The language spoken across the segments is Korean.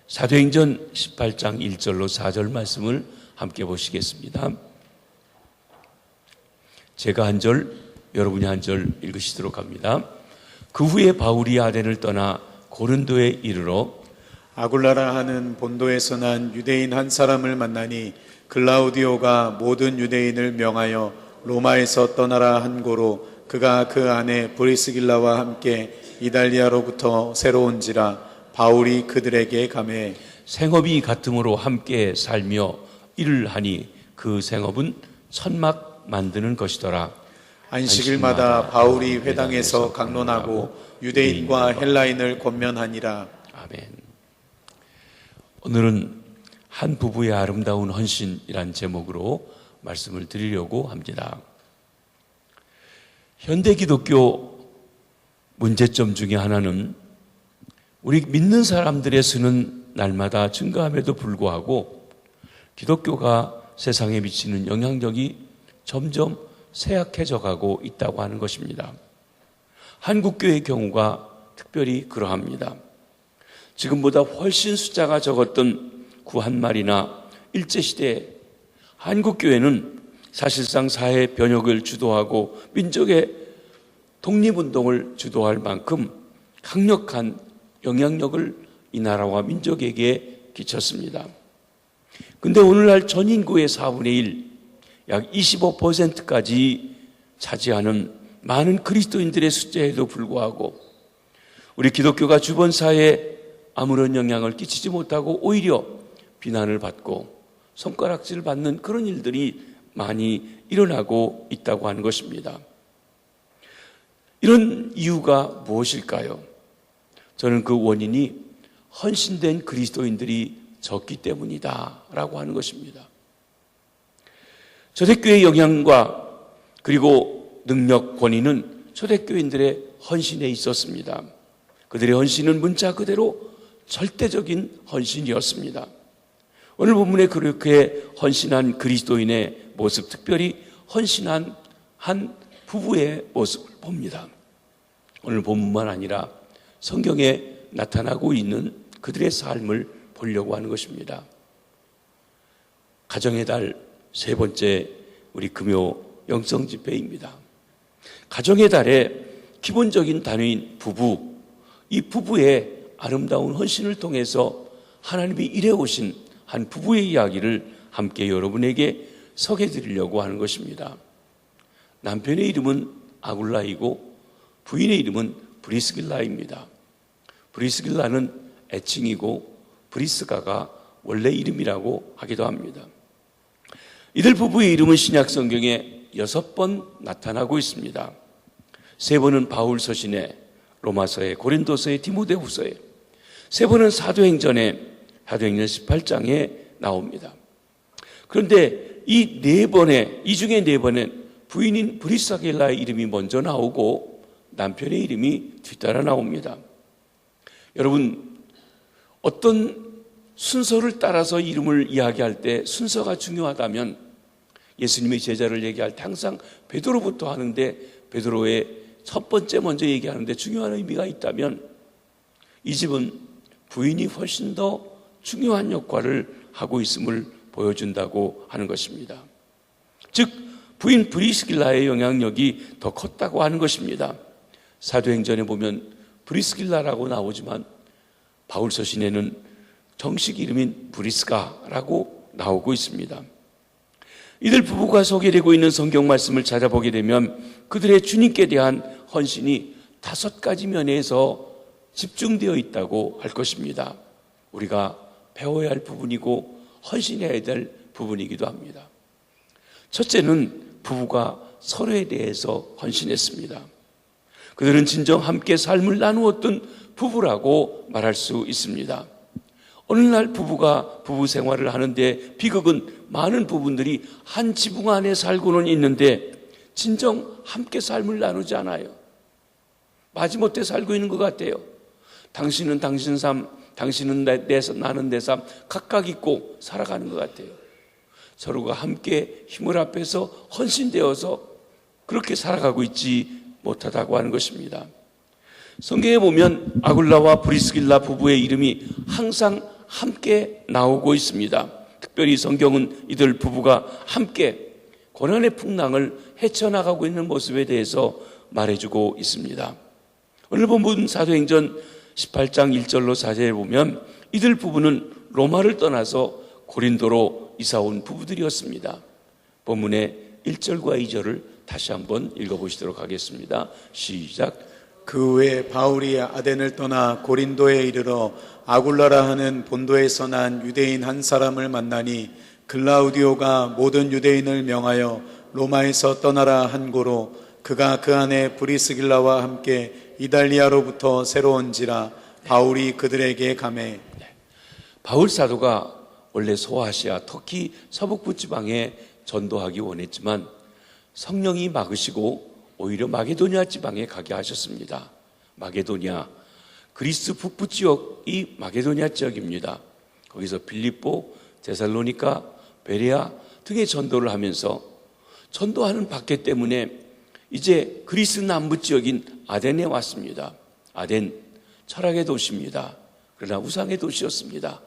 사도행전 18장 1절로 4절 말씀을 함께 보시겠습니다. 제가 한 절, 여러분이 한 절 읽으시도록 합니다. 그 후에 바울이 아덴을 떠나 고린도에 이르러 아굴라라 하는 본도에서 난 유대인 한 사람을 만나니 글라우디오가 모든 유대인을 명하여 로마에서 떠나라 한 고로 그가 그 안에 브리스길라와 함께 이달리아로부터 새로 온지라 바울이 그들에게 가매 생업이 같음으로 함께 살며 일을 하니 그 생업은 천막 만드는 것이더라. 안식일마다 바울이 회당에서 강론하고 유대인과 헬라인을 권면하니라. 아멘. 오늘은 한 부부의 아름다운 헌신이란 제목으로 말씀을 드리려고 합니다. 현대 기독교 문제점 중에 하나는 우리 믿는 사람들의 수는 날마다 증가함에도 불구하고 기독교가 세상에 미치는 영향력이 점점 쇠약해져 가고 있다고 하는 것입니다. 한국교회의 경우가 특별히 그러합니다. 지금보다 훨씬 숫자가 적었던 구한말이나 일제시대 한국교회는 사실상 사회 변혁을 주도하고 민족의 독립운동을 주도할 만큼 강력한 영향력을 이 나라와 민족에게 끼쳤습니다. 그런데 오늘날 전 인구의 4분의 1, 약 25%까지 차지하는 많은 그리스도인들의 숫자에도 불구하고 우리 기독교가 주변 사회에 아무런 영향을 끼치지 못하고 오히려 비난을 받고 손가락질을 받는 그런 일들이 많이 일어나고 있다고 하는 것입니다. 이런 이유가 무엇일까요? 저는 그 원인이 헌신된 그리스도인들이 적기 때문이다 라고 하는 것입니다. 초대교회의 영향과 그리고 능력, 권위는 초대교인들의 헌신에 있었습니다. 그들의 헌신은 문자 그대로 절대적인 헌신이었습니다. 오늘 본문에 그렇게 헌신한 그리스도인의 모습, 특별히 헌신한 한 부부의 모습을 봅니다. 오늘 본문만 아니라 성경에 나타나고 있는 그들의 삶을 보려고 하는 것입니다. 가정의 달 세 번째 우리 금요 영성 집회입니다. 가정의 달의 기본적인 단위인 부부, 이 부부의 아름다운 헌신을 통해서 하나님이 일해오신 한 부부의 이야기를 함께 여러분에게 소개해 드리려고 하는 것입니다. 남편의 이름은 아굴라이고 부인의 이름은 브리스길라입니다. 브리스길라는 애칭이고 브리스가가 원래 이름이라고 하기도 합니다. 이들 부부의 이름은 신약 성경에 6번 나타나고 있습니다. 3번은 바울 서신에, 로마서에, 고린도서에, 디모데후서에, 3번은 사도행전 18장에 나옵니다. 그런데 이 중에 4번엔 부인인 브리스길라의 이름이 먼저 나오고 남편의 이름이 뒤따라 나옵니다. 여러분, 어떤 순서를 따라서 이름을 이야기할 때 순서가 중요하다면 예수님의 제자를 얘기할 때 항상 베드로부터 하는데 베드로의 첫 번째 먼저 얘기하는데 중요한 의미가 있다면 이 집은 부인이 훨씬 더 중요한 역할을 하고 있음을 보여준다고 하는 것입니다. 즉 부인 브리스길라의 영향력이 더 컸다고 하는 것입니다. 사도행전에 보면 브리스길라라고 나오지만 바울 서신에는 정식 이름인 브리스가라고 나오고 있습니다. 이들 부부가 소개되고 있는 성경 말씀을 찾아보게 되면 그들의 주님께 대한 헌신이 5가지 면에서 집중되어 있다고 할 것입니다. 우리가 배워야 할 부분이고 헌신해야 될 부분이기도 합니다. 첫째는 부부가 서로에 대해서 헌신했습니다. 그들은 진정 함께 삶을 나누었던 부부라고 말할 수 있습니다. 오늘날 부부가 부부 생활을 하는데 비극은 많은 부부들이 한 지붕 안에 살고는 있는데 진정 함께 삶을 나누지 않아요. 마지못해 살고 있는 것 같아요. 당신은 당신 삶, 당신은 나는 내 삶 각각 있고 살아가는 것 같아요. 서로가 함께 힘을 합해서 헌신되어서 그렇게 살아가고 있지 못하다고 하는 것입니다. 성경에 보면 아굴라와 브리스길라 부부의 이름이 항상 함께 나오고 있습니다. 특별히 성경은 이들 부부가 함께 고난의 풍랑을 헤쳐나가고 있는 모습에 대해서 말해주고 있습니다. 오늘 본문 사도행전 18장 1절로 4절에 보면 이들 부부는 로마를 떠나서 고린도로 이사온 부부들이었습니다. 본문의 1절과 2절을 다시 한번 읽어보시도록 하겠습니다. 시작. 그 후에 바울이 아덴을 떠나 고린도에 이르러 아굴라라 하는 본도에서 난 유대인 한 사람을 만나니 글라우디오가 모든 유대인을 명하여 로마에서 떠나라 한 고로 그가 그 안에 브리스길라와 함께 이달리아로부터 새로 온지라 바울이 그들에게 가매. 바울 사도가 원래 소아시아 터키 서북부 지방에 전도하기 원했지만 성령이 막으시고 오히려 마게도니아 지방에 가게 하셨습니다. 마게도니아, 그리스 북부 지역이 마게도니아 지역입니다. 거기서 빌립보, 데살로니가, 베레아 등의 전도를 하면서 전도하는 박해 때문에 이제 그리스 남부 지역인 아덴에 왔습니다. 아덴, 철학의 도시입니다. 그러나 우상의 도시였습니다.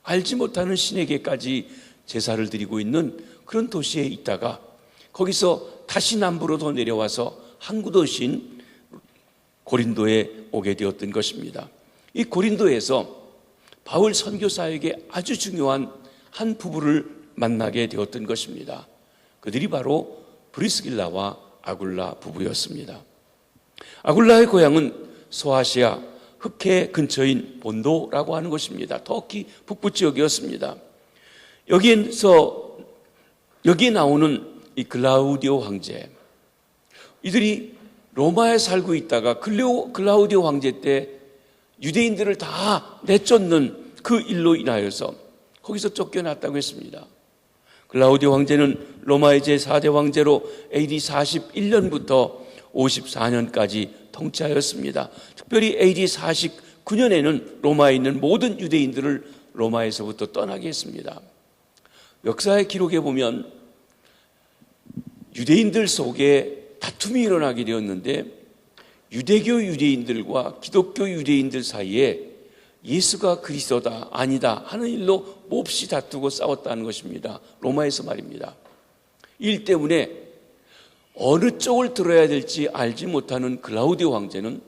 알지 못하는 신에게까지 제사를 드리고 있는 그런 도시에 있다가 거기서 다시 남부로 더 내려와서 항구 도시인 고린도에 오게 되었던 것입니다. 이 고린도에서 바울 선교사에게 아주 중요한 한 부부를 만나게 되었던 것입니다. 그들이 바로 브리스길라와 아굴라 부부였습니다. 아굴라의 고향은 소아시아 흑해 근처인 본도라고 하는 곳입니다. 터키 북부 지역이었습니다. 여기에 나오는 이 글라우디오 황제, 이들이 로마에 살고 있다가 글라우디오 황제 때 유대인들을 다 내쫓는 그 일로 인하여서 거기서 쫓겨났다고 했습니다. 글라우디오 황제는 로마의 제4대 황제로 AD 41년부터 54년까지 통치하였습니다. 특별히 AD 49년에는 로마에 있는 모든 유대인들을 로마에서부터 떠나게 했습니다. 역사의 기록에 보면 유대인들 속에 다툼이 일어나게 되었는데 유대교 유대인들과 기독교 유대인들 사이에 예수가 그리스도다 아니다 하는 일로 몹시 다투고 싸웠다는 것입니다. 로마에서 말입니다. 이 일 때문에 어느 쪽을 들어야 될지 알지 못하는 글라우디오 황제는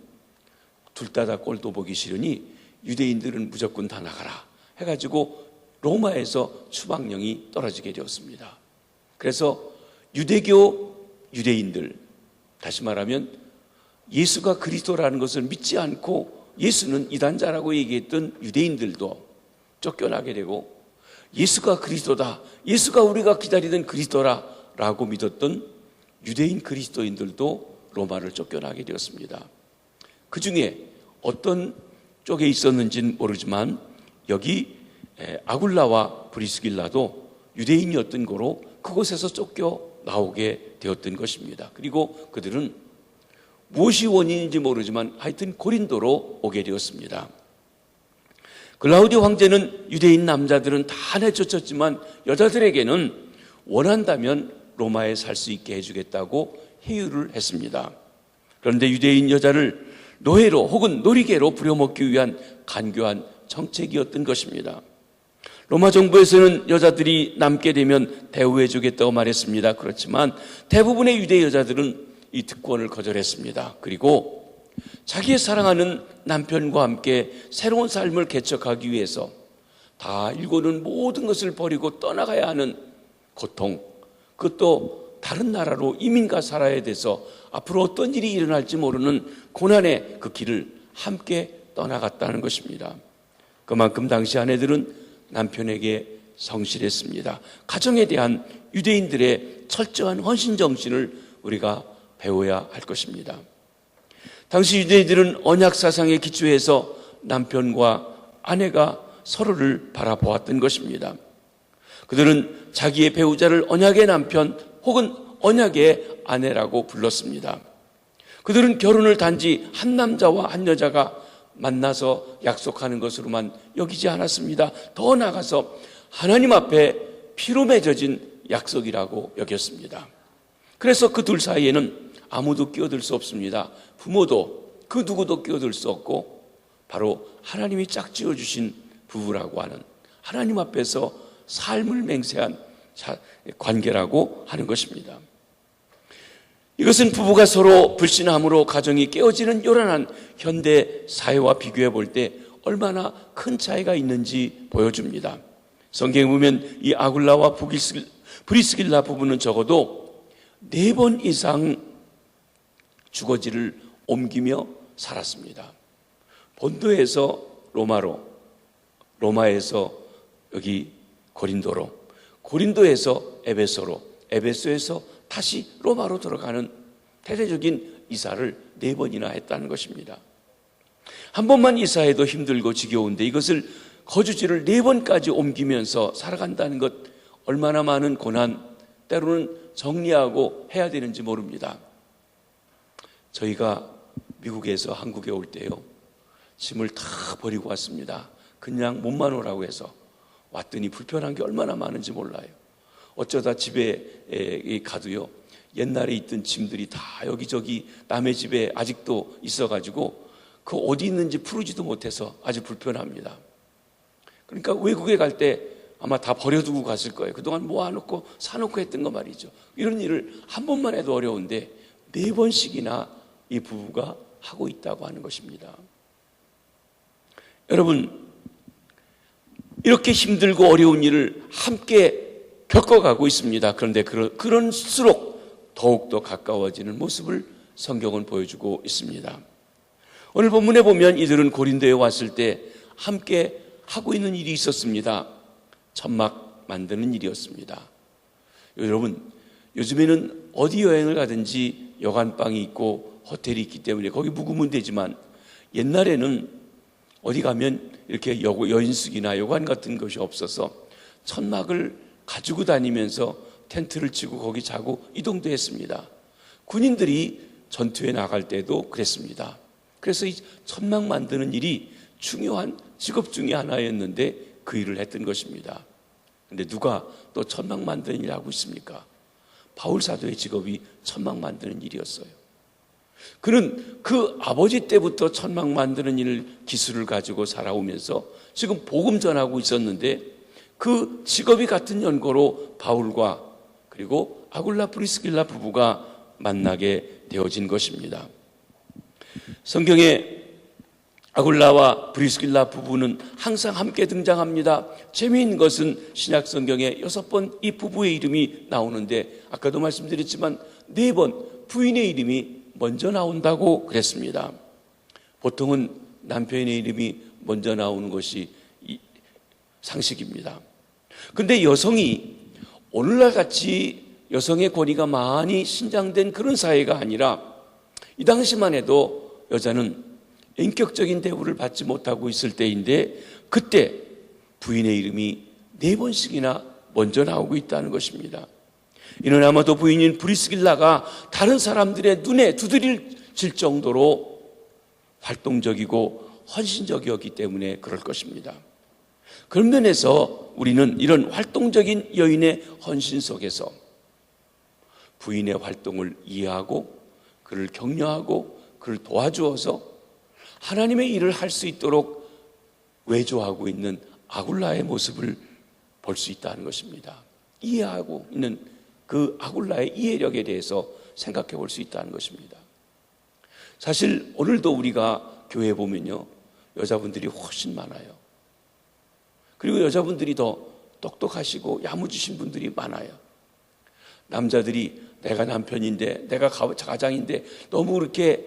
둘 다 꼴도 보기 싫으니 유대인들은 무조건 다 나가라 해가지고 로마에서 추방령이 떨어지게 되었습니다. 그래서 유대교 유대인들, 다시 말하면 예수가 그리스도라는 것을 믿지 않고 예수는 이단자라고 얘기했던 유대인들도 쫓겨나게 되고 예수가 그리스도다, 예수가 우리가 기다리던 그리스도라 라고 믿었던 유대인 그리스도인들도 로마를 쫓겨나게 되었습니다. 그 중에 어떤 쪽에 있었는지는 모르지만 여기 아굴라와 브리스길라도 유대인이었던 거로 그곳에서 쫓겨나오게 되었던 것입니다. 그리고 그들은 무엇이 원인인지 모르지만 하여튼 고린도로 오게 되었습니다. 글라우디오 황제는 유대인 남자들은 다 내쫓았지만 여자들에게는 원한다면 로마에 살 수 있게 해주겠다고 회유를 했습니다. 그런데 유대인 여자를 노예로 혹은 놀이개로 부려먹기 위한 간교한 정책이었던 것입니다. 로마 정부에서는 여자들이 남게 되면 대우해 주겠다고 말했습니다. 그렇지만 대부분의 유대 여자들은 이 특권을 거절했습니다. 그리고 자기의 사랑하는 남편과 함께 새로운 삶을 개척하기 위해서 다 일고는 모든 것을 버리고 떠나가야 하는 고통, 그것도 다른 나라로 이민가 살아야 돼서 앞으로 어떤 일이 일어날지 모르는 고난의 그 길을 함께 떠나갔다는 것입니다. 그만큼 당시 아내들은 남편에게 성실했습니다. 가정에 대한 유대인들의 철저한 헌신 정신을 우리가 배워야 할 것입니다. 당시 유대인들은 언약 사상에 기초해서 남편과 아내가 서로를 바라보았던 것입니다. 그들은 자기의 배우자를 언약의 남편 혹은 언약의 아내라고 불렀습니다. 그들은 결혼을 단지 한 남자와 한 여자가 만나서 약속하는 것으로만 여기지 않았습니다. 더 나아가서 하나님 앞에 피로 맺어진 약속이라고 여겼습니다. 그래서 그 둘 사이에는 아무도 끼어들 수 없습니다. 부모도 그 누구도 끼어들 수 없고 바로 하나님이 짝지어 주신 부부라고 하는, 하나님 앞에서 삶을 맹세한 관계라고 하는 것입니다. 이것은 부부가 서로 불신함으로 가정이 깨어지는 요란한 현대 사회와 비교해 볼 때 얼마나 큰 차이가 있는지 보여줍니다. 성경에 보면 이 아굴라와 브리스길라 부부는 적어도 4번 이상 주거지를 옮기며 살았습니다. 본토에서 로마로, 로마에서 여기 고린도로, 고린도에서 에베소로, 에베소에서 다시 로마로 들어가는 대대적인 이사를 4번이나 했다는 것입니다. 한 번만 이사해도 힘들고 지겨운데 이것을 거주지를 4번까지 옮기면서 살아간다는 것, 얼마나 많은 고난, 때로는 정리하고 해야 되는지 모릅니다. 저희가 미국에서 한국에 올 때요, 짐을 다 버리고 왔습니다. 그냥 몸만 오라고 해서 왔더니 불편한 게 얼마나 많은지 몰라요. 어쩌다 집에 가도요, 옛날에 있던 짐들이 다 여기저기 남의 집에 아직도 있어가지고 그 어디 있는지 풀지도 못해서 아주 불편합니다. 그러니까 외국에 갈 때 아마 다 버려두고 갔을 거예요. 그동안 모아놓고 사놓고 했던 거 말이죠. 이런 일을 한 번만 해도 어려운데 4번씩이나 이 부부가 하고 있다고 하는 것입니다. 여러분, 이렇게 힘들고 어려운 일을 함께 겪어가고 있습니다. 그런데 그럴수록 더욱더 가까워지는 모습을 성경은 보여주고 있습니다. 오늘 본문에 보면 이들은 고린도에 왔을 때 함께 하고 있는 일이 있었습니다. 천막 만드는 일이었습니다. 여러분, 요즘에는 어디 여행을 가든지 여관방이 있고 호텔이 있기 때문에 거기 묵으면 되지만, 옛날에는 어디 가면 이렇게 여인숙이나 여관 같은 것이 없어서 천막을 가지고 다니면서 텐트를 치고 거기 자고 이동도 했습니다. 군인들이 전투에 나갈 때도 그랬습니다. 그래서 이 천막 만드는 일이 중요한 직업 중에 하나였는데 그 일을 했던 것입니다. 그런데 누가 또 천막 만드는 일을 하고 있습니까? 바울 사도의 직업이 천막 만드는 일이었어요. 그는 그 아버지 때부터 천막 만드는 일 기술을 가지고 살아오면서 지금 복음 전하고 있었는데, 그 직업이 같은 연고로 바울과 그리고 아굴라 브리스길라 부부가 만나게 되어진 것입니다. 성경에 아굴라와 브리스길라 부부는 항상 함께 등장합니다. 재미있는 것은 신약 성경에 6번 이 부부의 이름이 나오는데, 아까도 말씀드렸지만 4번 부인의 이름이 먼저 나온다고 그랬습니다. 보통은 남편의 이름이 먼저 나오는 것이 상식입니다. 그런데 여성이 오늘날 같이 여성의 권위가 많이 신장된 그런 사회가 아니라, 이 당시만 해도 여자는 인격적인 대우를 받지 못하고 있을 때인데, 그때 부인의 이름이 4번씩이나 먼저 나오고 있다는 것입니다. 이는 아마도 부인인 브리스길라가 다른 사람들의 눈에 두드러질 정도로 활동적이고 헌신적이었기 때문에 그럴 것입니다. 그런 면에서 우리는 이런 활동적인 여인의 헌신 속에서 부인의 활동을 이해하고 그를 격려하고 그를 도와주어서 하나님의 일을 할 수 있도록 외조하고 있는 아굴라의 모습을 볼 수 있다는 것입니다. 이해하고 있는 그 아굴라의 이해력에 대해서 생각해 볼 수 있다는 것입니다. 사실 오늘도 우리가 교회에 보면요, 여자분들이 훨씬 많아요. 그리고 여자분들이 더 똑똑하시고 야무지신 분들이 많아요. 남자들이 내가 남편인데, 내가 가장인데 너무 그렇게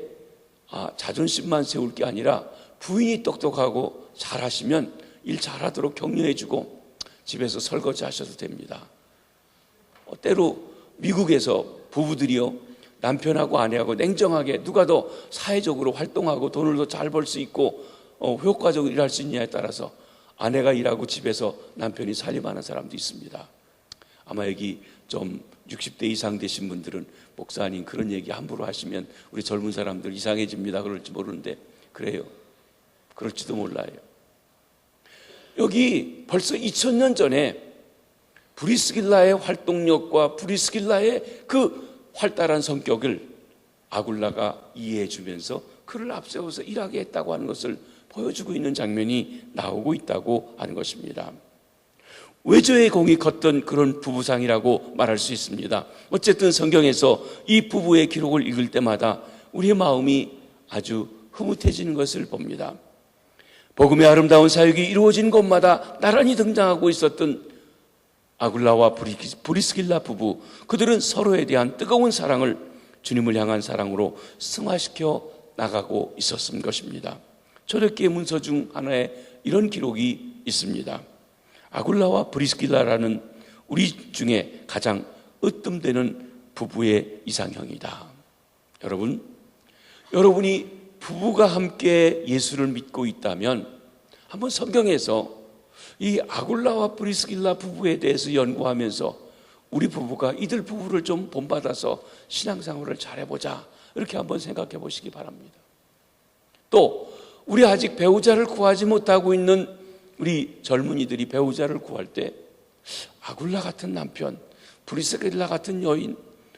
자존심만 세울 게 아니라 부인이 똑똑하고 잘하시면 일 잘하도록 격려해주고 집에서 설거지 하셔도 됩니다. 때로 미국에서 부부들이요, 남편하고 아내하고 냉정하게 누가 더 사회적으로 활동하고 돈을 더 잘 벌 수 있고 효과적으로 일할 수 있냐에 따라서 아내가 일하고 집에서 남편이 살림하는 사람도 있습니다. 아마 여기 좀 60대 이상 되신 분들은 목사님 그런 얘기 함부로 하시면 우리 젊은 사람들 이상해집니다 그럴지 모르는데, 그래요. 그럴지도 몰라요. 여기 벌써 2000년 전에 브리스길라의 활동력과 브리스길라의 그 활달한 성격을 아굴라가 이해해 주면서 그를 앞세워서 일하게 했다고 하는 것을 보여주고 있는 장면이 나오고 있다고 하는 것입니다. 외조의 공이 컸던 그런 부부상이라고 말할 수 있습니다. 어쨌든 성경에서 이 부부의 기록을 읽을 때마다 우리의 마음이 아주 흐뭇해지는 것을 봅니다. 복음의 아름다운 사역이 이루어진 곳마다 나란히 등장하고 있었던 아굴라와 브리스길라 부부, 그들은 서로에 대한 뜨거운 사랑을 주님을 향한 사랑으로 승화시켜 나가고 있었던 것입니다. 초대교회 문서 중 하나에 이런 기록이 있습니다. 아굴라와 브리스길라라는 우리 중에 가장 으뜸되는 부부의 이상형이다. 여러분이 부부가 함께 예수를 믿고 있다면 한번 성경에서 이 아굴라와 브리스길라 부부에 대해서 연구하면서 우리 부부가 이들 부부를 좀 본받아서 신앙생활을 잘해보자, 이렇게 한번 생각해 보시기 바랍니다. 또 우리 아직 배우자를 구하지 못하고 있는 우리 젊은이들이 배우자를 구할 때 아굴라 같은 남편, 브리스길라 같은 여인,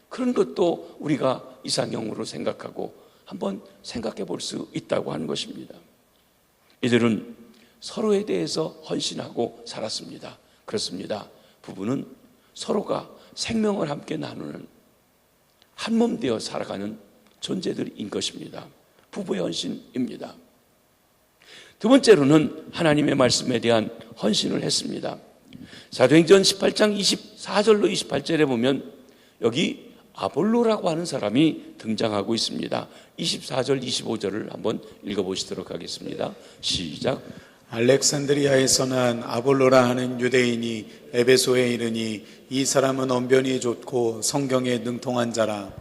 그런 것도 우리가 이상형으로 생각하고 한번 생각해 볼 수 있다고 하는 것입니다. 이들은 서로에 대해서 헌신하고 살았습니다. 그렇습니다. 부부는 서로가 생명을 함께 나누는 한 몸 되어 살아가는 존재들인 것입니다. 부부의 헌신입니다. 두 번째로는 하나님의 말씀에 대한 헌신을 했습니다. 사도행전 18장 24절로 28절에 보면 여기 아볼로라고 하는 사람이 등장하고 있습니다. 24절 25절을 한번 읽어보시도록 하겠습니다. 시작. 알렉산드리아에서 난 아볼로라 하는 유대인이 에베소에 이르니 이 사람은 언변이 좋고 성경에 능통한 자라.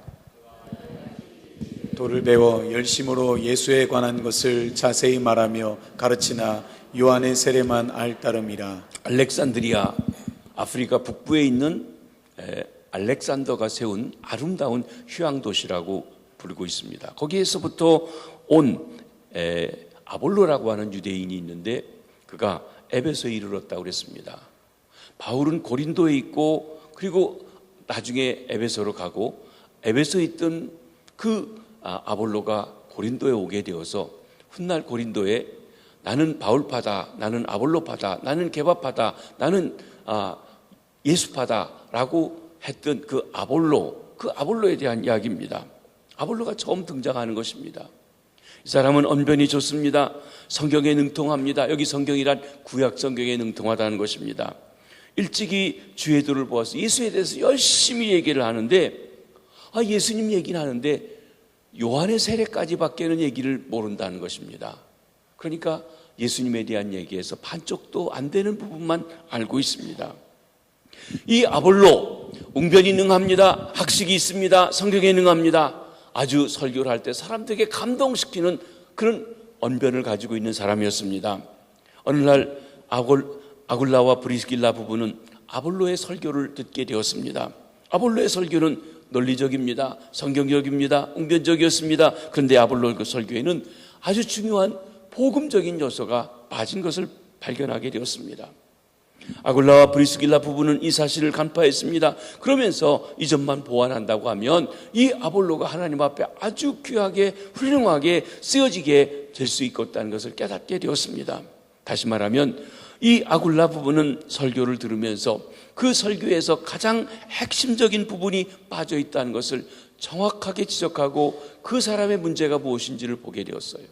도를 배워 열심으로 예수에 관한 것을 자세히 말하며 가르치나 요한의 세례만 알 따름이라. 알렉산드리아, 아프리카 북부에 있는 알렉산더가 세운 아름다운 휴양 도시라고 부르고 있습니다. 거기에서부터 온 아볼로라고 하는 유대인이 있는데 그가 에베소에 이르렀다고 그랬습니다. 바울은 고린도에 있고 그리고 나중에 에베소로 가고 에베소에 있던 그 아볼로가 고린도에 오게 되어서 훗날 고린도에 나는 바울파다, 나는 아볼로파다, 나는 게바파다, 나는 예수파다라고 했던 그 아볼로에 대한 이야기입니다. 아볼로가 처음 등장하는 것입니다. 이 사람은 언변이 좋습니다. 성경에 능통합니다. 여기 성경이란 구약 성경에 능통하다는 것입니다. 일찍이 주의 도를 보아서 예수에 대해서 열심히 얘기를 하는데 예수님 얘기는 하는데 요한의 세례까지 밖에는 얘기를 모른다는 것입니다. 그러니까 예수님에 대한 얘기에서 반쪽도 안 되는 부분만 알고 있습니다. 이 아볼로 웅변이 능합니다. 학식이 있습니다. 성경에 능합니다. 아주 설교를 할 때 사람들에게 감동시키는 그런 언변을 가지고 있는 사람이었습니다. 어느 날 아굴라와 브리스길라 부부는 아볼로의 설교를 듣게 되었습니다. 아볼로의 설교는 논리적입니다. 성경적입니다. 웅변적이었습니다. 그런데 아볼로 그 설교에는 아주 중요한 복음적인 요소가 빠진 것을 발견하게 되었습니다. 아굴라와 브리스길라 부부는 이 사실을 간파했습니다. 그러면서 이 점만 보완한다고 하면 이 아볼로가 하나님 앞에 아주 귀하게 훌륭하게 쓰여지게 될 수 있겠다는 것을 깨닫게 되었습니다. 다시 말하면 이 아굴라 부부는 설교를 들으면서 그 설교에서 가장 핵심적인 부분이 빠져 있다는 것을 정확하게 지적하고 그 사람의 문제가 무엇인지를 보게 되었어요.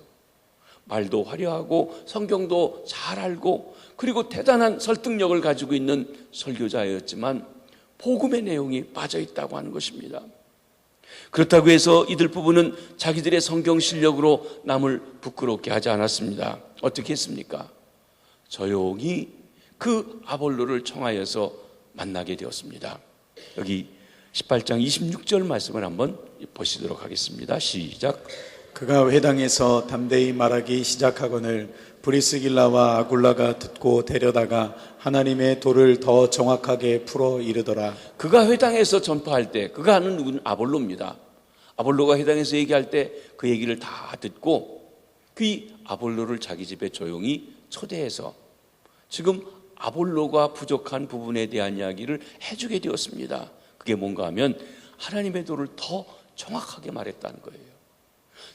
말도 화려하고 성경도 잘 알고 그리고 대단한 설득력을 가지고 있는 설교자였지만 복음의 내용이 빠져 있다고 하는 것입니다. 그렇다고 해서 이들 부부는 자기들의 성경 실력으로 남을 부끄럽게 하지 않았습니다. 어떻게 했습니까? 조용히 그 아볼로를 청하여서 만나게 되었습니다. 여기 18장 26절 말씀을 한번 보시도록 하겠습니다. 시작. 그가 회당에서 담대히 말하기 시작하거늘 브리스길라와 아굴라가 듣고 데려다가 하나님의 도를 더 정확하게 풀어 이르더라. 그가 회당에서 전파할 때 그가 하는 누구는 아볼로입니다. 아볼로가 회당에서 얘기할 때 그 얘기를 다 듣고 그 아볼로를 자기 집에 조용히 초대해서 지금 아볼로가 부족한 부분에 대한 이야기를 해주게 되었습니다. 그게 뭔가 하면 하나님의 도를 더 정확하게 말했다는 거예요.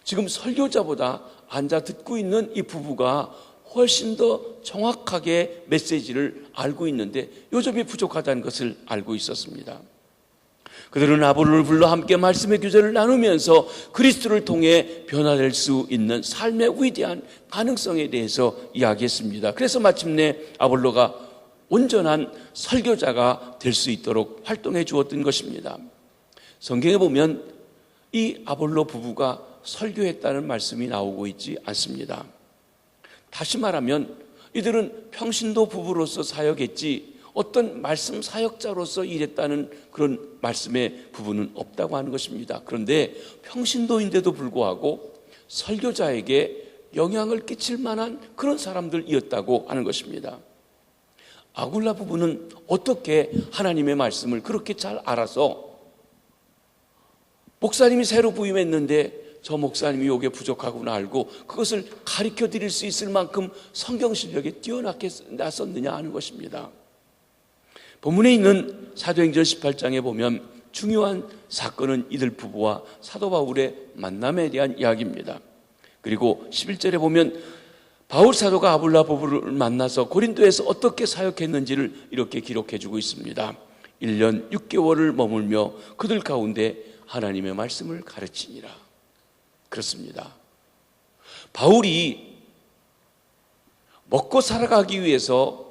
지금 설교자보다 앉아 듣고 있는 이 부부가 훨씬 더 정확하게 메시지를 알고 있는데 요점이 부족하다는 것을 알고 있었습니다. 그들은 아볼로를 불러 함께 말씀의 교제를 나누면서 그리스도를 통해 변화될 수 있는 삶의 위대한 가능성에 대해서 이야기했습니다. 그래서 마침내 아볼로가 온전한 설교자가 될 수 있도록 활동해 주었던 것입니다. 성경에 보면 이 아볼로 부부가 설교했다는 말씀이 나오고 있지 않습니다. 다시 말하면 이들은 평신도 부부로서 사역했지 어떤 말씀 사역자로서 일했다는 그런 말씀의 부분은 없다고 하는 것입니다. 그런데 평신도인데도 불구하고 설교자에게 영향을 끼칠 만한 그런 사람들이었다고 하는 것입니다. 아굴라 부부는 어떻게 하나님의 말씀을 그렇게 잘 알아서 목사님이 새로 부임했는데 저 목사님이 요게 부족하구나 알고 그것을 가르쳐 드릴 수 있을 만큼 성경 실력에 뛰어나게 났었느냐 하는 것입니다. 본문에 있는 사도행전 18장에 보면 중요한 사건은 이들 부부와 사도 바울의 만남에 대한 이야기입니다. 그리고 11절에 보면 바울 사도가 아볼라 부부를 만나서 고린도에서 어떻게 사역했는지를 이렇게 기록해 주고 있습니다. 1년 6개월을 머물며 그들 가운데 하나님의 말씀을 가르치니라. 그렇습니다. 바울이 먹고 살아가기 위해서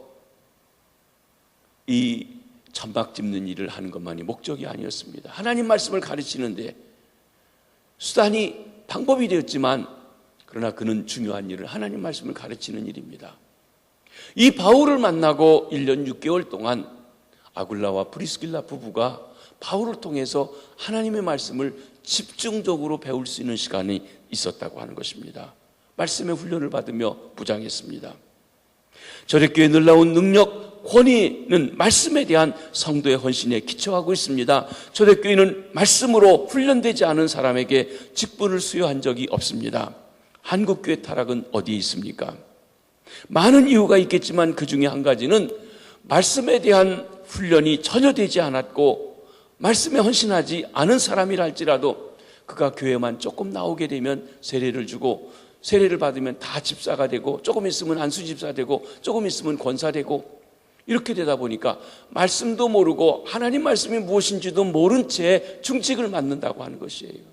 이 천막 짚는 일을 하는 것만이 목적이 아니었습니다. 하나님 말씀을 가르치는데 수단이 방법이 되었지만 그러나 그는 중요한 일을 하나님 말씀을 가르치는 일입니다. 이 바울을 만나고 1년 6개월 동안 아굴라와 브리스길라 부부가 바울을 통해서 하나님의 말씀을 집중적으로 배울 수 있는 시간이 있었다고 하는 것입니다. 말씀의 훈련을 받으며 무장했습니다. 초대교회에 놀라운 능력, 권위는 말씀에 대한 성도의 헌신에 기초하고 있습니다. 초대교회는 말씀으로 훈련되지 않은 사람에게 직분을 수여한 적이 없습니다. 한국교회 타락은 어디에 있습니까? 많은 이유가 있겠지만 그 중에 한 가지는 말씀에 대한 훈련이 전혀 되지 않았고 말씀에 헌신하지 않은 사람이라 할지라도 그가 교회만 조금 나오게 되면 세례를 주고 세례를 받으면 다 집사가 되고 조금 있으면 안수 집사 되고 조금 있으면 권사 되고 이렇게 되다 보니까 말씀도 모르고 하나님 말씀이 무엇인지도 모른 채 중직을 맡는다고 하는 것이에요.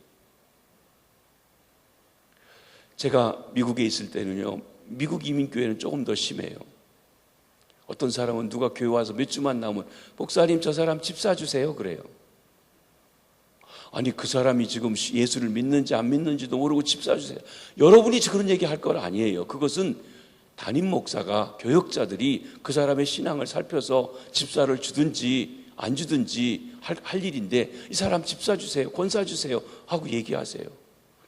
제가 미국에 있을 때는요, 미국 이민교회는 조금 더 심해요. 어떤 사람은 누가 교회 와서 몇 주만 나오면 목사님 저 사람 집사 주세요 그래요. 아니 그 사람이 지금 예수를 믿는지 안 믿는지도 모르고 집사 주세요. 여러분이 그런 얘기 할 건 아니에요. 그것은 담임 목사가 교역자들이 그 사람의 신앙을 살펴서 집사를 주든지 안 주든지 할 일인데 이 사람 집사 주세요, 권사 주세요 하고 얘기하세요.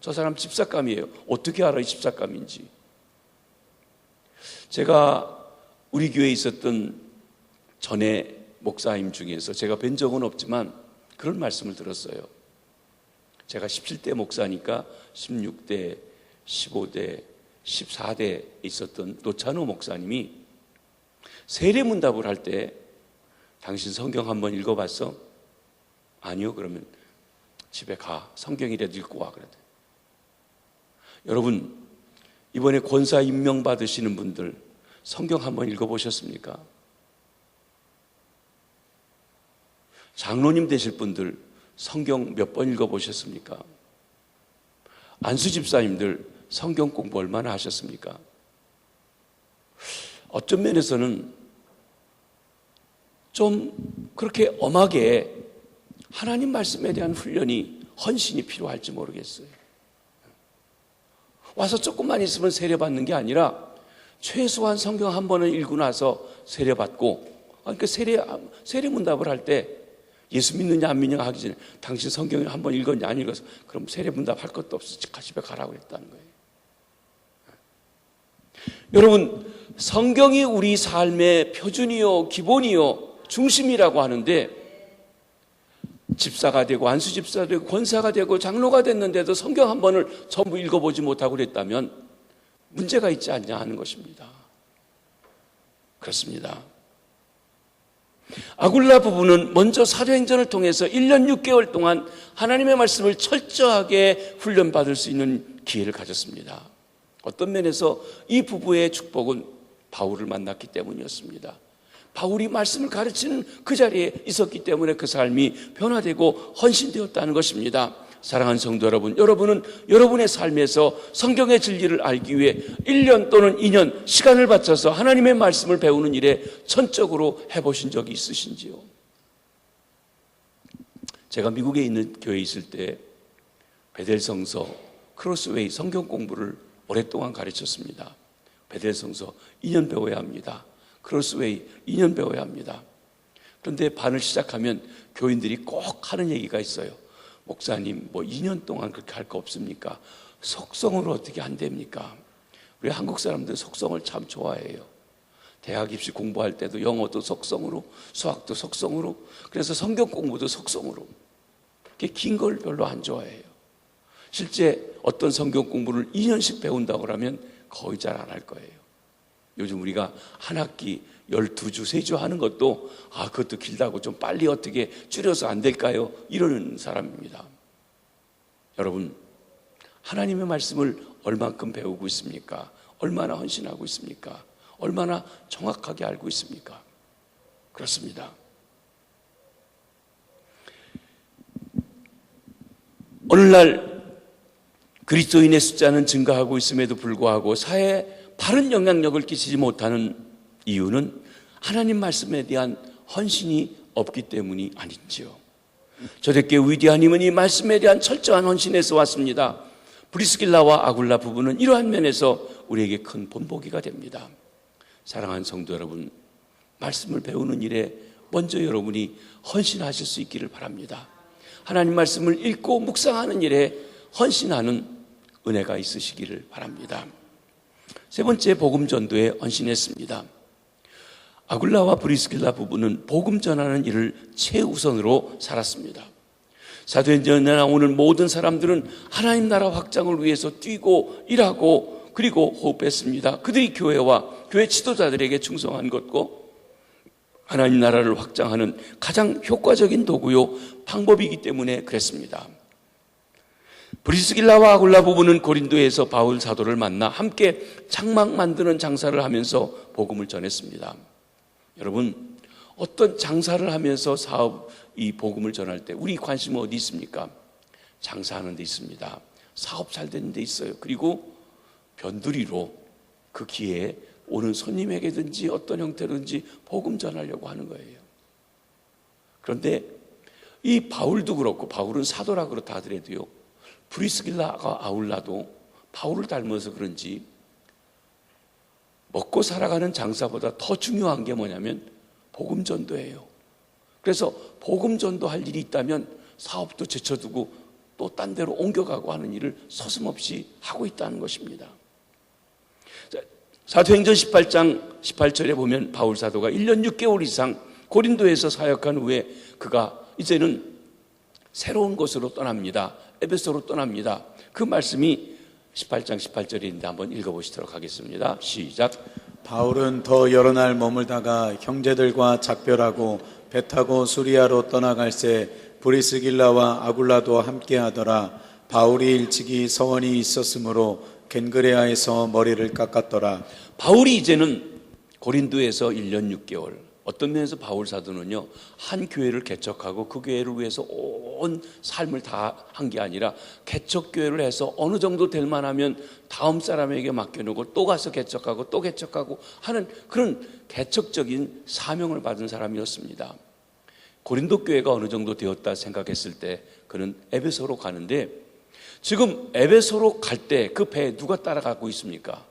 저 사람 집사감이에요. 어떻게 알아 이 집사감인지. 제가 우리 교회에 있었던 전에 목사님 중에서 제가 뵌 적은 없지만 그런 말씀을 들었어요. 제가 17대 목사니까 16대, 15대, 14대에 있었던 노찬호 목사님이 세례문답을 할 때 당신 성경 한번 읽어봤어? 아니요. 그러면 집에 가. 성경이라도 읽고 와. 그러대. 여러분 이번에 권사 임명 받으시는 분들 성경 한번 읽어보셨습니까? 장로님 되실 분들 성경 몇 번 읽어보셨습니까? 안수 집사님들 성경 공부 얼마나 하셨습니까? 어떤 면에서는 좀 그렇게 엄하게 하나님 말씀에 대한 훈련이 헌신이 필요할지 모르겠어요. 와서 조금만 있으면 세례받는 게 아니라 최소한 성경 한 번을 읽고 나서 세례받고, 그러니까 세례문답을 할 때 예수 믿느냐 안 믿느냐 하기 전에 당신 성경을 한 번 읽었냐 안 읽어서 그럼 세례문답 할 것도 없어 집에 가라고 그랬다는 거예요. 여러분 성경이 우리 삶의 표준이요 기본이요 중심이라고 하는데 집사가 되고 안수집사가 되고 권사가 되고 장로가 됐는데도 성경 한 번을 전부 읽어보지 못하고 그랬다면 문제가 있지 않냐 하는 것입니다. 그렇습니다. 아굴라 부부는 먼저 사도행전을 통해서 1년 6개월 동안 하나님의 말씀을 철저하게 훈련받을 수 있는 기회를 가졌습니다. 어떤 면에서 이 부부의 축복은 바울을 만났기 때문이었습니다. 바울이 말씀을 가르치는 그 자리에 있었기 때문에 그 삶이 변화되고 헌신되었다는 것입니다. 사랑하는 성도 여러분, 여러분은 여러분의 삶에서 성경의 진리를 알기 위해 1년 또는 2년 시간을 바쳐서 하나님의 말씀을 배우는 일에 전적으로 해보신 적이 있으신지요? 제가 미국에 있는 교회에 있을 때 베델 성서, 크로스웨이 성경 공부를 오랫동안 가르쳤습니다. 베델 성서 2년 배워야 합니다. 크로스웨이 2년 배워야 합니다. 그런데 반을 시작하면 교인들이 꼭 하는 얘기가 있어요. 목사님, 2년 동안 그렇게 할 거 없습니까? 속성으로 어떻게 안 됩니까? 우리 한국 사람들 속성을 참 좋아해요. 대학 입시 공부할 때도 영어도 속성으로, 수학도 속성으로, 그래서 성경 공부도 속성으로. 긴 걸 별로 안 좋아해요. 실제 어떤 성경 공부를 2년씩 배운다고 하면 거의 잘 안 할 거예요. 요즘 우리가 한 학기 12주, 3주 하는 것도 그것도 길다고 좀 빨리 어떻게 줄여서 안 될까요? 이러는 사람입니다. 여러분, 하나님의 말씀을 얼만큼 배우고 있습니까? 얼마나 헌신하고 있습니까? 얼마나 정확하게 알고 있습니까? 그렇습니다. 오늘날 그리스도인의 숫자는 증가하고 있음에도 불구하고 사회에 바른 영향력을 끼치지 못하는 이유는 하나님 말씀에 대한 헌신이 없기 때문이 아닌지요. 초대교회 위대하님은 이 말씀에 대한 철저한 헌신에서 왔습니다. 브리스길라와 아굴라 부부는 이러한 면에서 우리에게 큰 본보기가 됩니다. 사랑하는 성도 여러분, 말씀을 배우는 일에 먼저 여러분이 헌신하실 수 있기를 바랍니다. 하나님 말씀을 읽고 묵상하는 일에 헌신하는 은혜가 있으시기를 바랍니다. 세 번째, 복음 전도에 헌신했습니다. 아굴라와 브리스길라 부부는 복음 전하는 일을 최우선으로 살았습니다. 사도행전에 나오는 모든 사람들은 하나님 나라 확장을 위해서 뛰고 일하고 그리고 호흡했습니다. 그들이 교회와 교회 지도자들에게 충성한 것고 하나님 나라를 확장하는 가장 효과적인 도구요 방법이기 때문에 그랬습니다. 브리스길라와 아굴라 부부는 고린도에서 바울 사도를 만나 함께 장막 만드는 장사를 하면서 복음을 전했습니다. 여러분, 어떤 장사를 하면서 이 복음을 전할 때 우리 관심은 어디 있습니까? 장사하는 데 있습니다. 사업 잘 되는 데 있어요. 그리고 변두리로 그 기회에 오는 손님에게든지 어떤 형태든지 복음 전하려고 하는 거예요. 그런데 이 바울도 그렇고, 바울은 사도라 그렇다 하더라도요, 브리스길라가 아울라도 바울을 닮아서 그런지 먹고 살아가는 장사보다 더 중요한 게 뭐냐면 복음 전도예요. 그래서 복음 전도할 일이 있다면 사업도 제쳐두고 또 딴 데로 옮겨가고 하는 일을 서슴없이 하고 있다는 것입니다. 사도행전 18장 18절에 보면 바울 사도가 1년 6개월 이상 고린도에서 사역한 후에 그가 이제는 새로운 곳으로 떠납니다. 에베소로 떠납니다. 그 말씀이 18장 18절인데 한번 읽어보시도록 하겠습니다. 시작. 바울은 더 여러 날 머물다가 형제들과 작별하고 배 타고 수리아로 떠나갈새 브리스길라와 아굴라도 함께하더라. 바울이 일찍이 서원이 있었으므로 겐그레아에서 머리를 깎았더라. 바울이 이제는 고린도에서 1년 6개월, 어떤 면에서 바울 사도는요, 한 교회를 개척하고 그 교회를 위해서 온 삶을 다 한 게 아니라 개척교회를 해서 어느 정도 될 만하면 다음 사람에게 맡겨놓고 또 가서 개척하고 또 개척하고 하는 그런 개척적인 사명을 받은 사람이었습니다. 고린도 교회가 어느 정도 되었다 생각했을 때 그는 에베소로 가는데, 지금 에베소로 갈 때 그 배에 누가 따라가고 있습니까?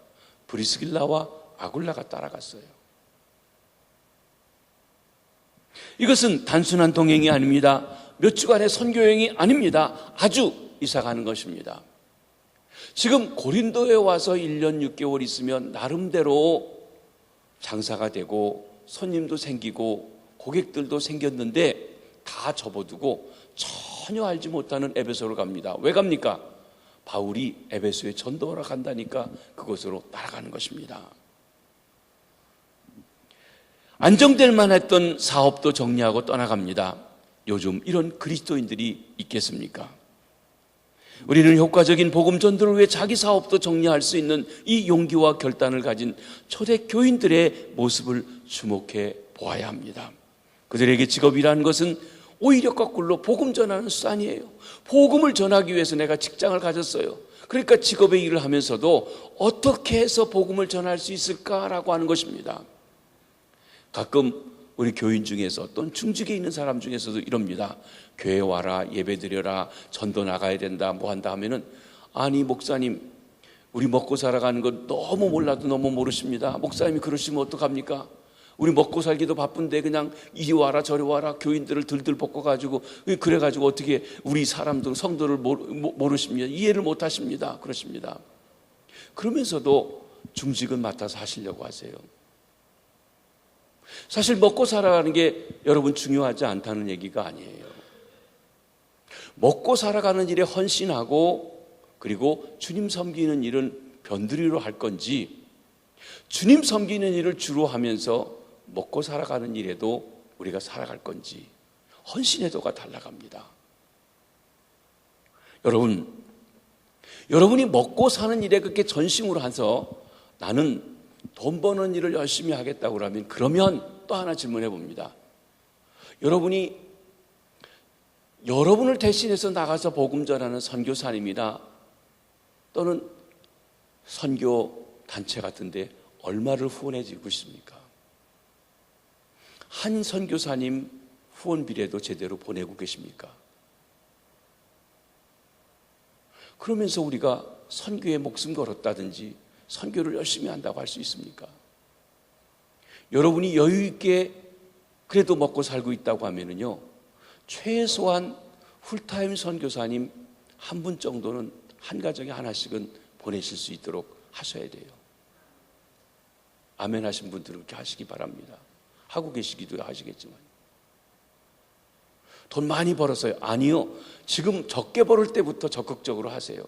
브리스길라와 아굴라가 따라갔어요. 이것은 단순한 동행이 아닙니다. 몇 주간의 선교여행이 아닙니다. 아주 이사가는 것입니다. 지금 고린도에 와서 1년 6개월 있으면 나름대로 장사가 되고 손님도 생기고 고객들도 생겼는데 다 접어두고 전혀 알지 못하는 에베소로 갑니다. 왜 갑니까? 바울이 에베소에 전도하러 간다니까 그곳으로 따라가는 것입니다. 안정될 만했던 사업도 정리하고 떠나갑니다. 요즘 이런 그리스도인들이 있겠습니까? 우리는 효과적인 복음 전도를 위해 자기 사업도 정리할 수 있는 이 용기와 결단을 가진 초대 교인들의 모습을 주목해 보아야 합니다. 그들에게 직업이라는 것은 오히려 거꾸로 복음 전하는 수단이에요. 복음을 전하기 위해서 내가 직장을 가졌어요. 그러니까 직업의 일을 하면서도 어떻게 해서 복음을 전할 수 있을까라고 하는 것입니다. 가끔 우리 교인 중에서 또는 중직에 있는 사람 중에서도 이럽니다. 교회 와라, 예배 드려라, 전도 나가야 된다, 뭐 한다 하면은, 아니 목사님, 우리 먹고 살아가는 거 너무 몰라도 너무 모르십니다. 목사님이 그러시면 어떡합니까? 우리 먹고 살기도 바쁜데 그냥 이리 와라 저리 와라 교인들을 들들 볶아가지고, 그래가지고 어떻게 우리 사람들 성도를 모르십니까? 이해를 못하십니다. 그러십니다. 그러면서도 중직은 맡아서 하시려고 하세요. 사실 먹고 살아가는 게 여러분 중요하지 않다는 얘기가 아니에요. 먹고 살아가는 일에 헌신하고 그리고 주님 섬기는 일은 변두리로 할 건지, 주님 섬기는 일을 주로 하면서 먹고 살아가는 일에도 우리가 살아갈 건지 헌신의 도가 달라갑니다. 여러분이 먹고 사는 일에 그렇게 전심으로 해서 나는 돈 버는 일을 열심히 하겠다고 그러면, 그러면 또 하나 질문해 봅니다. 여러분을 대신해서 나가서 복음 전하는 선교사님이나 또는 선교 단체 같은데 얼마를 후원해 주고 있습니까? 한 선교사님 후원비례도 제대로 보내고 계십니까? 그러면서 우리가 선교에 목숨 걸었다든지 선교를 열심히 한다고 할 수 있습니까? 여러분이 여유 있게 그래도 먹고 살고 있다고 하면은요, 최소한 풀타임 선교사님 한 분 정도는 한 가정에 하나씩은 보내실 수 있도록 하셔야 돼요. 아멘 하신 분들은 그렇게 하시기 바랍니다. 하고 계시기도 하시겠지만. 돈 많이 벌었어요? 아니요. 지금 적게 벌을 때부터 적극적으로 하세요.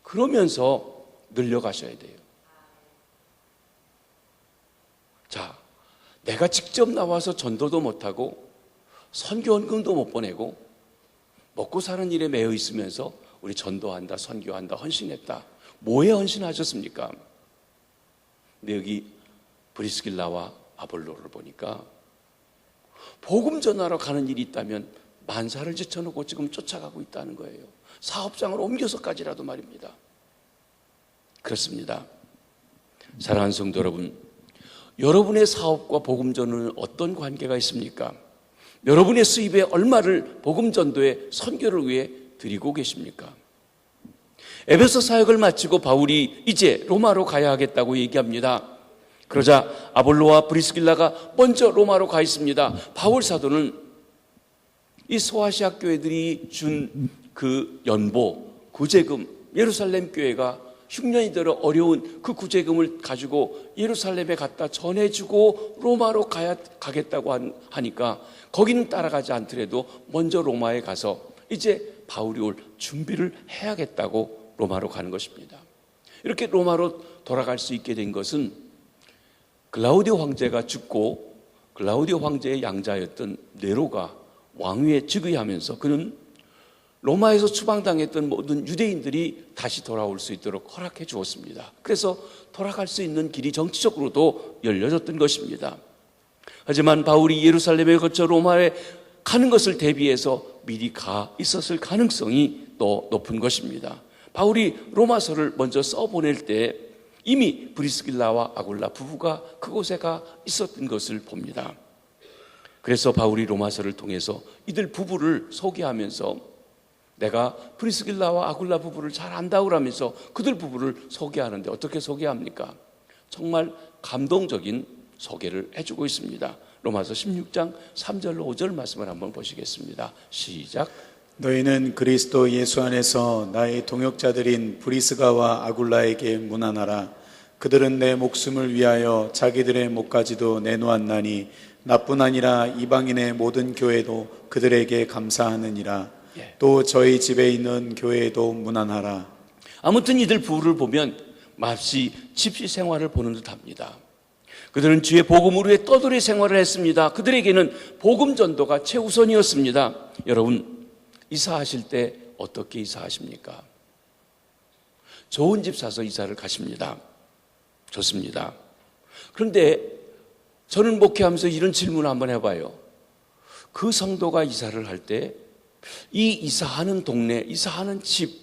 그러면서 늘려가셔야 돼요. 자, 내가 직접 나와서 전도도 못하고 선교헌금도 못 보내고 먹고 사는 일에 매여 있으면서 우리 전도한다, 선교한다, 헌신했다. 뭐에 헌신하셨습니까? 근데 여기 브리스길라와 아볼로를 보니까 복음 전하러 가는 일이 있다면 만사를 제쳐놓고 지금 쫓아가고 있다는 거예요. 사업장을 옮겨서까지라도 말입니다. 그렇습니다. 사랑하는 성도 여러분, 여러분의 사업과 복음 전도는 어떤 관계가 있습니까? 여러분의 수입의 얼마를 복음 전도에 선교를 위해 드리고 계십니까? 에베소 사역을 마치고 바울이 이제 로마로 가야 하겠다고 얘기합니다. 그러자 아볼로와 브리스길라가 먼저 로마로 가 있습니다. 바울 사도는 이 소아시아 교회들이 준 그 연보, 구제금, 예루살렘 교회가 흉년이 들어 어려운 그 구제금을 가지고 예루살렘에 갖다 전해주고 로마로 가겠다고 하니까 거기는 따라가지 않더라도 먼저 로마에 가서 이제 바울이 올 준비를 해야겠다고 로마로 가는 것입니다. 이렇게 로마로 돌아갈 수 있게 된 것은 글라우디오 황제가 죽고 글라우디오 황제의 양자였던 네로가 왕위에 즉위하면서 그는 로마에서 추방당했던 모든 유대인들이 다시 돌아올 수 있도록 허락해 주었습니다. 그래서 돌아갈 수 있는 길이 정치적으로도 열려졌던 것입니다. 하지만 바울이 예루살렘에 거쳐 로마에 가는 것을 대비해서 미리 가 있었을 가능성이 또 높은 것입니다. 바울이 로마서를 먼저 써보낼 때 이미 브리스길라와 아굴라 부부가 그곳에 가 있었던 것을 봅니다. 그래서 바울이 로마서를 통해서 이들 부부를 소개하면서 내가 브리스길라와 아굴라 부부를 잘 안다고 하면서 그들 부부를 소개하는데 어떻게 소개합니까? 정말 감동적인 소개를 해주고 있습니다. 로마서 16장 3절로 5절 말씀을 한번 보시겠습니다. 시작. 너희는 그리스도 예수 안에서 나의 동역자들인 브리스가와 아굴라에게 문안하라. 그들은 내 목숨을 위하여 자기들의 목까지도 내놓았나니 나뿐 아니라 이방인의 모든 교회도 그들에게 감사하느니라. 또 저희 집에 있는 교회에도 문안하라. 아무튼 이들 부부를 보면 마치 집시 생활을 보는 듯합니다. 그들은 주의 복음으로 위해 떠돌이 생활을 했습니다. 그들에게는 복음 전도가 최우선이었습니다. 여러분, 이사하실 때 어떻게 이사하십니까? 좋은 집 사서 이사를 가십니다. 좋습니다. 그런데 저는 목회하면서 이런 질문을 한번 해봐요. 그 성도가 이사를 할 때 이 이사하는 동네, 이사하는 집,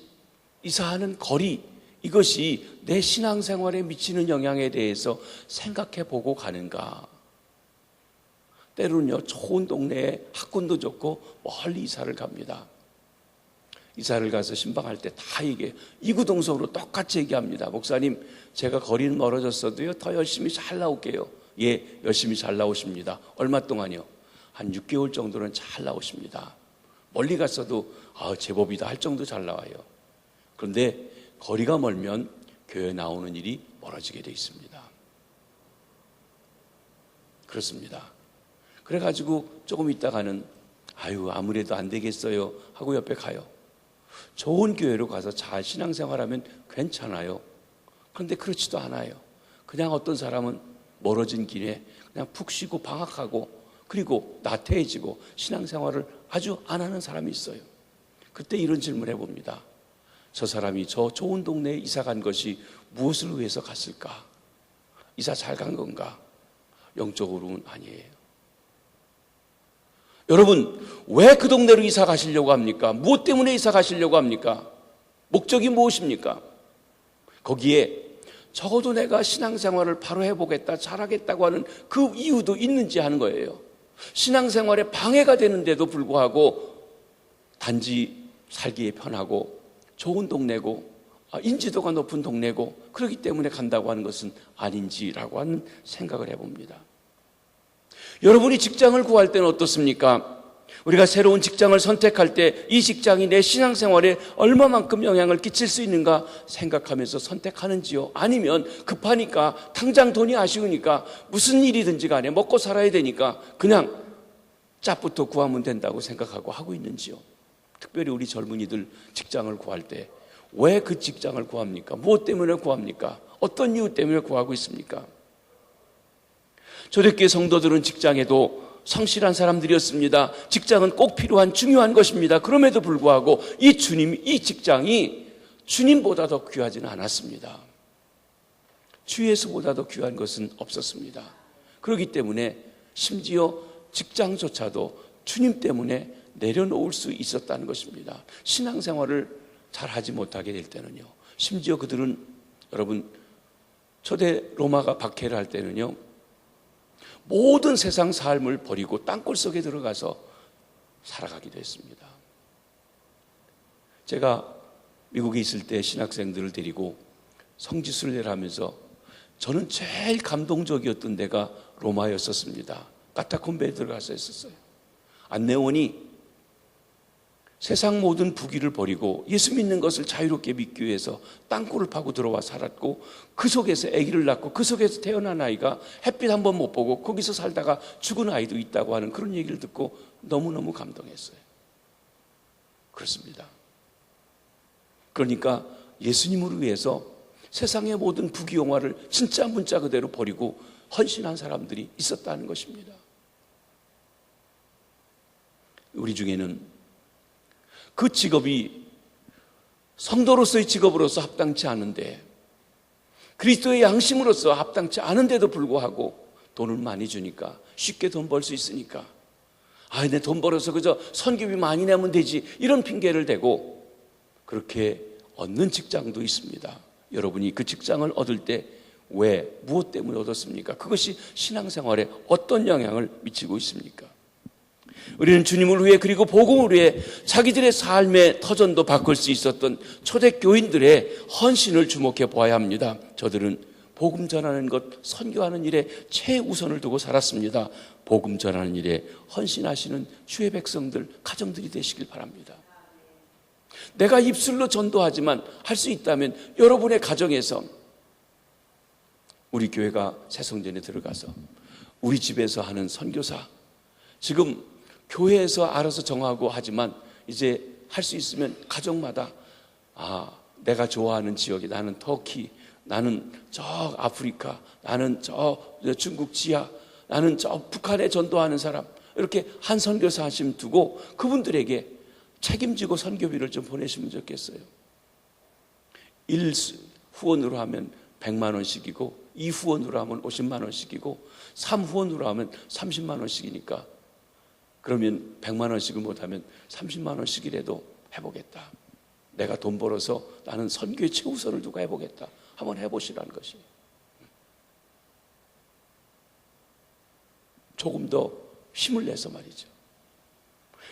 이사하는 거리, 이것이 내 신앙생활에 미치는 영향에 대해서 생각해 보고 가는가? 때로는요, 좋은 동네에 학군도 좋고 멀리 이사를 갑니다. 이사를 가서 신방할 때 다 이구동성으로 똑같이 얘기합니다. 목사님, 제가 거리는 멀어졌어도요, 더 열심히 잘 나올게요. 예, 열심히 잘 나오십니다. 얼마 동안요? 한 6개월 정도는 잘 나오십니다. 멀리 갔어도 제법이다 할 정도 잘 나와요. 그런데 거리가 멀면 교회 나오는 일이 멀어지게 돼 있습니다. 그렇습니다. 그래가지고 조금 있다가는 아무래도 안 되겠어요 하고 옆에 가요. 좋은 교회로 가서 잘 신앙생활하면 괜찮아요. 그런데 그렇지도 않아요. 그냥 어떤 사람은 멀어진 길에 그냥 푹 쉬고 방학하고 그리고 나태해지고 신앙생활을 아주 안 하는 사람이 있어요. 그때 이런 질문을 해봅니다. 저 사람이 저 좋은 동네에 이사 간 것이 무엇을 위해서 갔을까? 이사 잘 간 건가? 영적으로는 아니에요. 여러분, 왜 그 동네로 이사 가시려고 합니까? 무엇 때문에 이사 가시려고 합니까? 목적이 무엇입니까? 거기에 적어도 내가 신앙생활을 바로 해보겠다, 잘하겠다고 하는 그 이유도 있는지 하는 거예요. 신앙생활에 방해가 되는데도 불구하고 단지 살기에 편하고 좋은 동네고 인지도가 높은 동네고 그렇기 때문에 간다고 하는 것은 아닌지라고 하는 생각을 해봅니다. 여러분이 직장을 구할 때는 어떻습니까? 우리가 새로운 직장을 선택할 때 이 직장이 내 신앙생활에 얼마만큼 영향을 끼칠 수 있는가 생각하면서 선택하는지요? 아니면 급하니까 당장 돈이 아쉬우니까 무슨 일이든지 간에 먹고 살아야 되니까 그냥 짭부터 구하면 된다고 생각하고 하고 있는지요? 특별히 우리 젊은이들 직장을 구할 때 왜 그 직장을 구합니까? 무엇 때문에 구합니까? 어떤 이유 때문에 구하고 있습니까? 초대교회 성도들은 직장에도 성실한 사람들이었습니다. 직장은 꼭 필요한 중요한 것입니다. 그럼에도 불구하고 이 직장이 주님보다 더 귀하지는 않았습니다. 주 예수보다 더 귀한 것은 없었습니다. 그렇기 때문에 심지어 직장조차도 주님 때문에 내려놓을 수 있었다는 것입니다. 신앙생활을 잘하지 못하게 될 때는요, 심지어 그들은 여러분 초대 로마가 박해를 할 때는요, 모든 세상 삶을 버리고 땅굴 속에 들어가서 살아가기도 했습니다. 제가 미국에 있을 때 신학생들을 데리고 성지순례를 하면서 저는 제일 감동적이었던 데가 로마였었습니다. 카타콤베에 들어가서 했었어요. 안내원이 세상 모든 부귀를 버리고 예수 믿는 것을 자유롭게 믿기 위해서 땅굴을 파고 들어와 살았고 그 속에서 아기를 낳고 그 속에서 태어난 아이가 햇빛 한 번 못 보고 거기서 살다가 죽은 아이도 있다고 하는 그런 얘기를 듣고 너무너무 감동했어요. 그렇습니다. 그러니까 예수님을 위해서 세상의 모든 부귀영화를 진짜 문자 그대로 버리고 헌신한 사람들이 있었다는 것입니다. 우리 중에는 그 직업이 성도로서의 직업으로서 합당치 않은데 그리스도의 양심으로서 합당치 않은데도 불구하고 돈을 많이 주니까 쉽게 돈 벌 수 있으니까 내 돈 벌어서 그저 선교비 많이 내면 되지 이런 핑계를 대고 그렇게 얻는 직장도 있습니다. 여러분이 그 직장을 얻을 때 왜 무엇 때문에 얻었습니까? 그것이 신앙생활에 어떤 영향을 미치고 있습니까? 우리는 주님을 위해 그리고 복음을 위해 자기들의 삶의 터전도 바꿀 수 있었던 초대교인들의 헌신을 주목해 보아야 합니다. 저들은 복음 전하는 것, 선교하는 일에 최우선을 두고 살았습니다. 복음 전하는 일에 헌신하시는 주의 백성들, 가정들이 되시길 바랍니다. 내가 입술로 전도하지만 할 수 있다면 여러분의 가정에서 우리 교회가 새성전에 들어가서 우리 집에서 하는 선교사, 지금 교회에서 알아서 정하고 하지만 이제 할 수 있으면 가정마다 내가 좋아하는 지역이 나는 터키, 나는 저 아프리카, 나는 저 중국 지하, 나는 저 북한에 전도하는 사람 이렇게 한 선교사 하심 두고 그분들에게 책임지고 선교비를 좀 보내시면 좋겠어요. 1 후원으로 하면 100만 원씩이고 2 후원으로 하면 50만 원씩이고 3 후원으로 하면 30만 원씩이니까 그러면 100만 원씩을 못하면 30만 원씩이라도 해보겠다. 내가 돈 벌어서 나는 선교에 최우선을 두고 해보겠다. 한번 해보시라는 것이에요. 조금 더 힘을 내서 말이죠.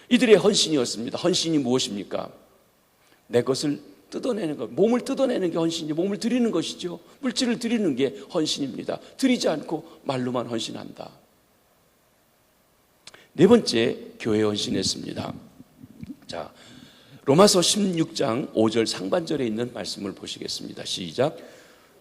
이들의 헌신이었습니다. 헌신이 무엇입니까? 내 것을 뜯어내는 것, 몸을 뜯어내는 게 헌신이죠. 몸을 드리는 것이죠. 물질을 드리는 게 헌신입니다. 드리지 않고 말로만 헌신한다. 네 번째, 교회 헌신했습니다. 자, 로마서 16장 5절 상반절에 있는 말씀을 보시겠습니다. 시작.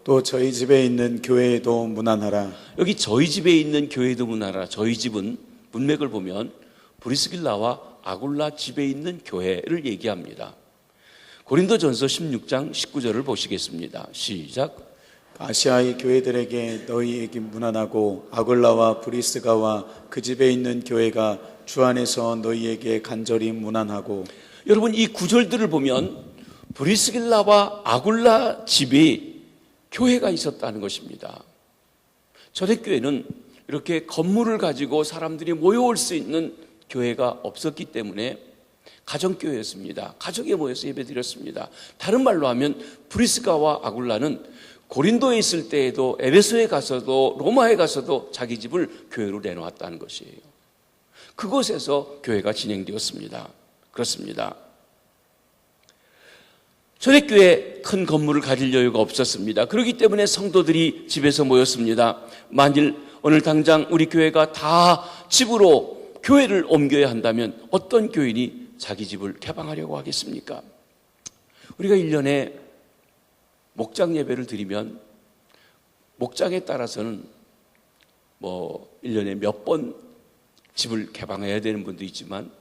또 저희 집에 있는 교회에도 문안하라. 여기 저희 집에 있는 교회도 문안하라. 저희 집은 문맥을 보면 브리스길라와 아굴라 집에 있는 교회를 얘기합니다. 고린도전서 16장 19절을 보시겠습니다. 시작. 아시아의 교회들에게 너희에게 문안하고 아굴라와 브리스가와 그 집에 있는 교회가 주 안에서 너희에게 간절히 문안하고. 여러분, 이 구절들을 보면 브리스길라와 아굴라 집에 교회가 있었다는 것입니다. 초대교회는 이렇게 건물을 가지고 사람들이 모여올 수 있는 교회가 없었기 때문에 가정교회였습니다. 가족에 모여서 예배드렸습니다. 다른 말로 하면 브리스가와 아굴라는 고린도에 있을 때에도 에베소에 가서도 로마에 가서도 자기 집을 교회로 내놓았다는 것이에요. 그곳에서 교회가 진행되었습니다. 그렇습니다. 초대교회 큰 건물을 가질 여유가 없었습니다. 그렇기 때문에 성도들이 집에서 모였습니다. 만일 오늘 당장 우리 교회가 다 집으로 교회를 옮겨야 한다면 어떤 교인이 자기 집을 개방하려고 하겠습니까? 우리가 1년에 목장 예배를 드리면 목장에 따라서는 1년에 몇 번 집을 개방해야 되는 분도 있지만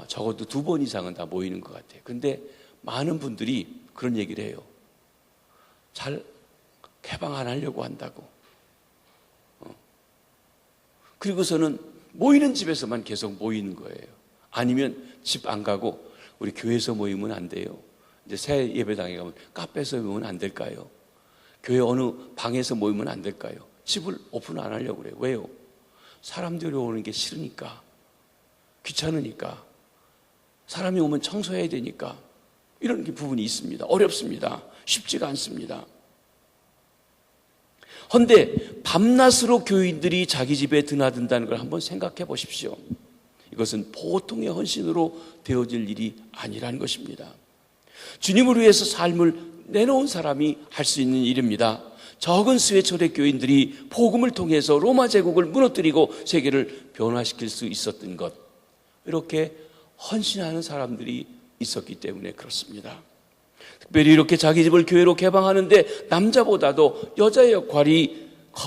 적어도 2번 이상은 다 모이는 것 같아요. 그런데 많은 분들이 그런 얘기를 해요. 잘 개방 안 하려고 한다고. 그리고서는 모이는 집에서만 계속 모이는 거예요. 아니면 집 안 가고 우리 교회에서 모이면 안 돼요. 이제 새 예배당에 가면 카페에서 모이면 안 될까요? 교회 어느 방에서 모이면 안 될까요? 집을 오픈 안 하려고 그래요. 왜요? 사람들이 오는 게 싫으니까, 귀찮으니까, 사람이 오면 청소해야 되니까, 이런 부분이 있습니다. 어렵습니다. 쉽지가 않습니다. 그런데 밤낮으로 교인들이 자기 집에 드나든다는 걸 한번 생각해 보십시오. 이것은 보통의 헌신으로 되어질 일이 아니라는 것입니다. 주님을 위해서 삶을 내놓은 사람이 할 수 있는 일입니다. 적은 수의 초대교인들이 복음을 통해서 로마 제국을 무너뜨리고 세계를 변화시킬 수 있었던 것, 이렇게 헌신하는 사람들이 있었기 때문에 그렇습니다. 특별히 이렇게 자기 집을 교회로 개방하는데 남자보다도 여자의 역할이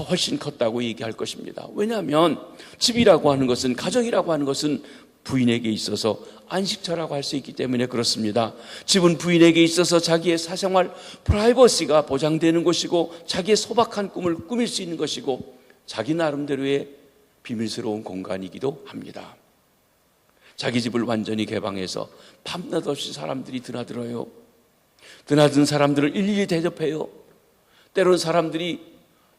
훨씬 컸다고 얘기할 것입니다. 왜냐하면 집이라고 하는 것은, 가정이라고 하는 것은 부인에게 있어서 안식처라고 할 수 있기 때문에 그렇습니다. 집은 부인에게 있어서 자기의 사생활, 프라이버시가 보장되는 곳이고, 자기의 소박한 꿈을 꾸밀 수 있는 것이고, 자기 나름대로의 비밀스러운 공간이기도 합니다. 자기 집을 완전히 개방해서 밤낮 없이 사람들이 드나들어요. 드나든 사람들을 일일이 대접해요. 때로는 사람들이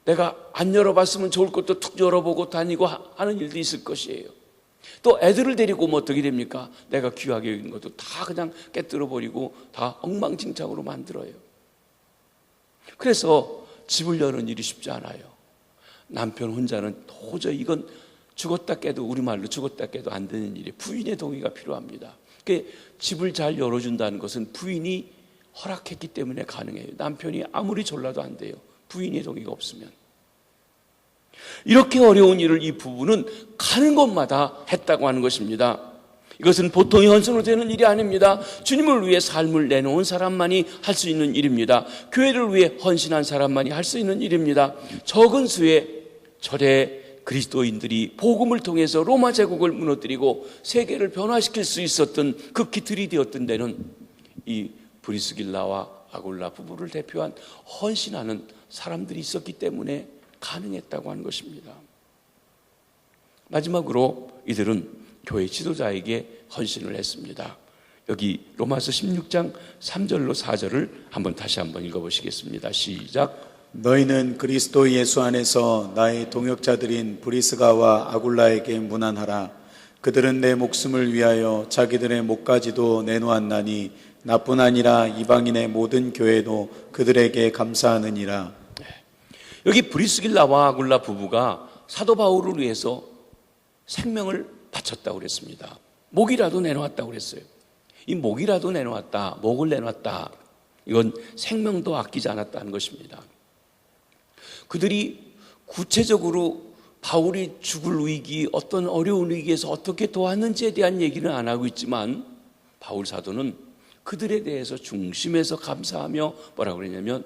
내가 안 열어봤으면 좋을 것도 툭 열어보고 다니고 하는 일도 있을 것이에요. 또 애들을 데리고 오면 어떻게 됩니까? 내가 귀하게 여기는 것도 다 그냥 깨뜨려버리고 다 엉망진창으로 만들어요. 그래서 집을 여는 일이 쉽지 않아요. 남편 혼자는 도저히 이건 죽었다 깨도, 우리말로 죽었다 깨도 안 되는 일이에요. 부인의 동의가 필요합니다. 그러니까 집을 잘 열어준다는 것은 부인이 허락했기 때문에 가능해요. 남편이 아무리 졸라도 안 돼요. 부인의 동의가 없으면. 이렇게 어려운 일을 이 부부는 가는 곳마다 했다고 하는 것입니다. 이것은 보통의 헌신으로 되는 일이 아닙니다. 주님을 위해 삶을 내놓은 사람만이 할 수 있는 일입니다. 교회를 위해 헌신한 사람만이 할 수 있는 일입니다. 적은 수의 초대 그리스도인들이 복음을 통해서 로마 제국을 무너뜨리고 세계를 변화시킬 수 있었던 그 기틀이 되었던 데는 이 브리스길라와 아굴라 부부를 대표한 헌신하는 사람들이 있었기 때문에 가능했다고 하는 것입니다. 마지막으로 이들은 교회 지도자에게 헌신을 했습니다. 여기 로마서 16장 3절로 4절을 다시 한번 읽어보시겠습니다. 시작. 너희는 그리스도 예수 안에서 나의 동역자들인 브리스가와 아굴라에게 문안하라. 그들은 내 목숨을 위하여 자기들의 목까지도 내놓았나니 나뿐 아니라 이방인의 모든 교회도 그들에게 감사하느니라. 여기 브리스길라와 아굴라 부부가 사도 바울을 위해서 생명을 바쳤다고 그랬습니다. 목이라도 내놓았다고 그랬어요. 이 목이라도 내놓았다, 목을 내놨다, 이건 생명도 아끼지 않았다는 것입니다. 그들이 구체적으로 바울이 죽을 위기, 어떤 어려운 위기에서 어떻게 도왔는지에 대한 얘기는 안 하고 있지만 바울 사도는 그들에 대해서 중심에서 감사하며 뭐라고 그랬냐면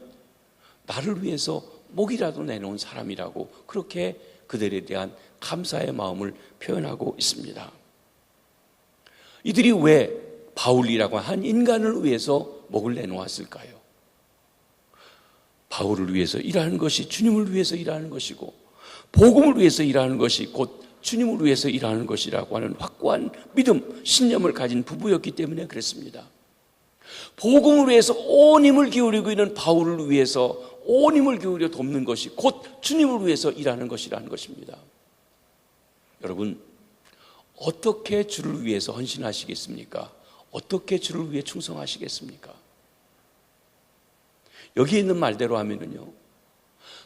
나를 위해서 목이라도 내놓은 사람이라고 그렇게 그들에 대한 감사의 마음을 표현하고 있습니다. 이들이 왜 바울이라고 한 인간을 위해서 목을 내놓았을까요? 바울을 위해서 일하는 것이 주님을 위해서 일하는 것이고 복음을 위해서 일하는 것이 곧 주님을 위해서 일하는 것이라고 하는 확고한 믿음, 신념을 가진 부부였기 때문에 그랬습니다. 복음을 위해서 온 힘을 기울이고 있는 바울을 위해서 온 힘을 기울여 돕는 것이 곧 주님을 위해서 일하는 것이라는 것입니다. 여러분, 어떻게 주를 위해서 헌신하시겠습니까? 어떻게 주를 위해 충성하시겠습니까? 여기 있는 말대로 하면은요,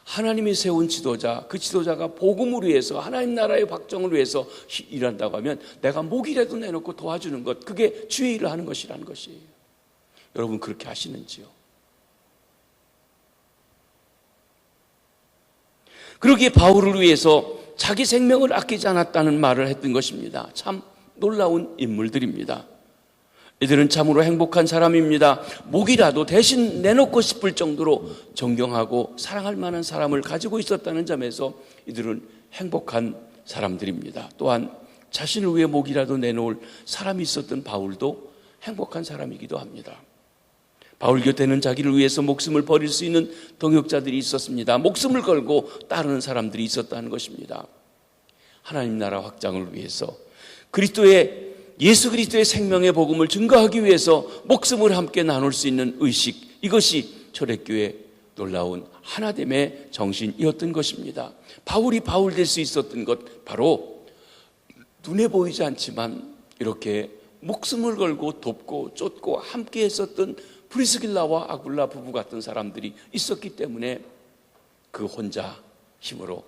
하나님이 세운 지도자, 그 지도자가 복음을 위해서 하나님 나라의 확정을 위해서 일한다고 하면 내가 목이라도 내놓고 도와주는 것, 그게 주의 일을 하는 것이라는 것이에요. 여러분 그렇게 하시는지요? 그러기에 바울을 위해서 자기 생명을 아끼지 않았다는 말을 했던 것입니다. 참 놀라운 인물들입니다. 이들은 참으로 행복한 사람입니다. 목이라도 대신 내놓고 싶을 정도로 존경하고 사랑할 만한 사람을 가지고 있었다는 점에서 이들은 행복한 사람들입니다. 또한 자신을 위해 목이라도 내놓을 사람이 있었던 바울도 행복한 사람이기도 합니다. 바울 곁에는 자기를 위해서 목숨을 버릴 수 있는 동역자들이 있었습니다. 목숨을 걸고 따르는 사람들이 있었다는 것입니다. 하나님 나라 확장을 위해서 예수 그리스도의 생명의 복음을 증거하기 위해서 목숨을 함께 나눌 수 있는 의식, 이것이 초대교회의 놀라운 하나됨의 정신이었던 것입니다. 바울이 바울 될 수 있었던 것, 바로 눈에 보이지 않지만 이렇게 목숨을 걸고 돕고 쫓고 함께 했었던 브리스길라와 아굴라 부부 같은 사람들이 있었기 때문에 그 혼자 힘으로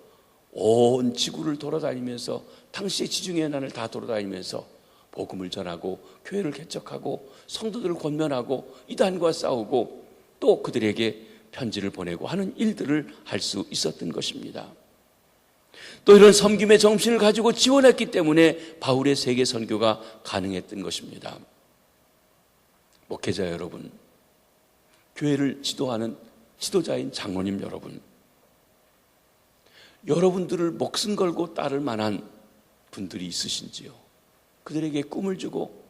온 지구를 돌아다니면서 당시의 지중해 난을 다 돌아다니면서 복음을 전하고 교회를 개척하고 성도들을 권면하고 이단과 싸우고 또 그들에게 편지를 보내고 하는 일들을 할 수 있었던 것입니다. 또 이런 섬김의 정신을 가지고 지원했기 때문에 바울의 세계 선교가 가능했던 것입니다. 목회자 여러분, 교회를 지도하는 지도자인 장로님 여러분, 여러분들을 목숨 걸고 따를 만한 분들이 있으신지요? 그들에게 꿈을 주고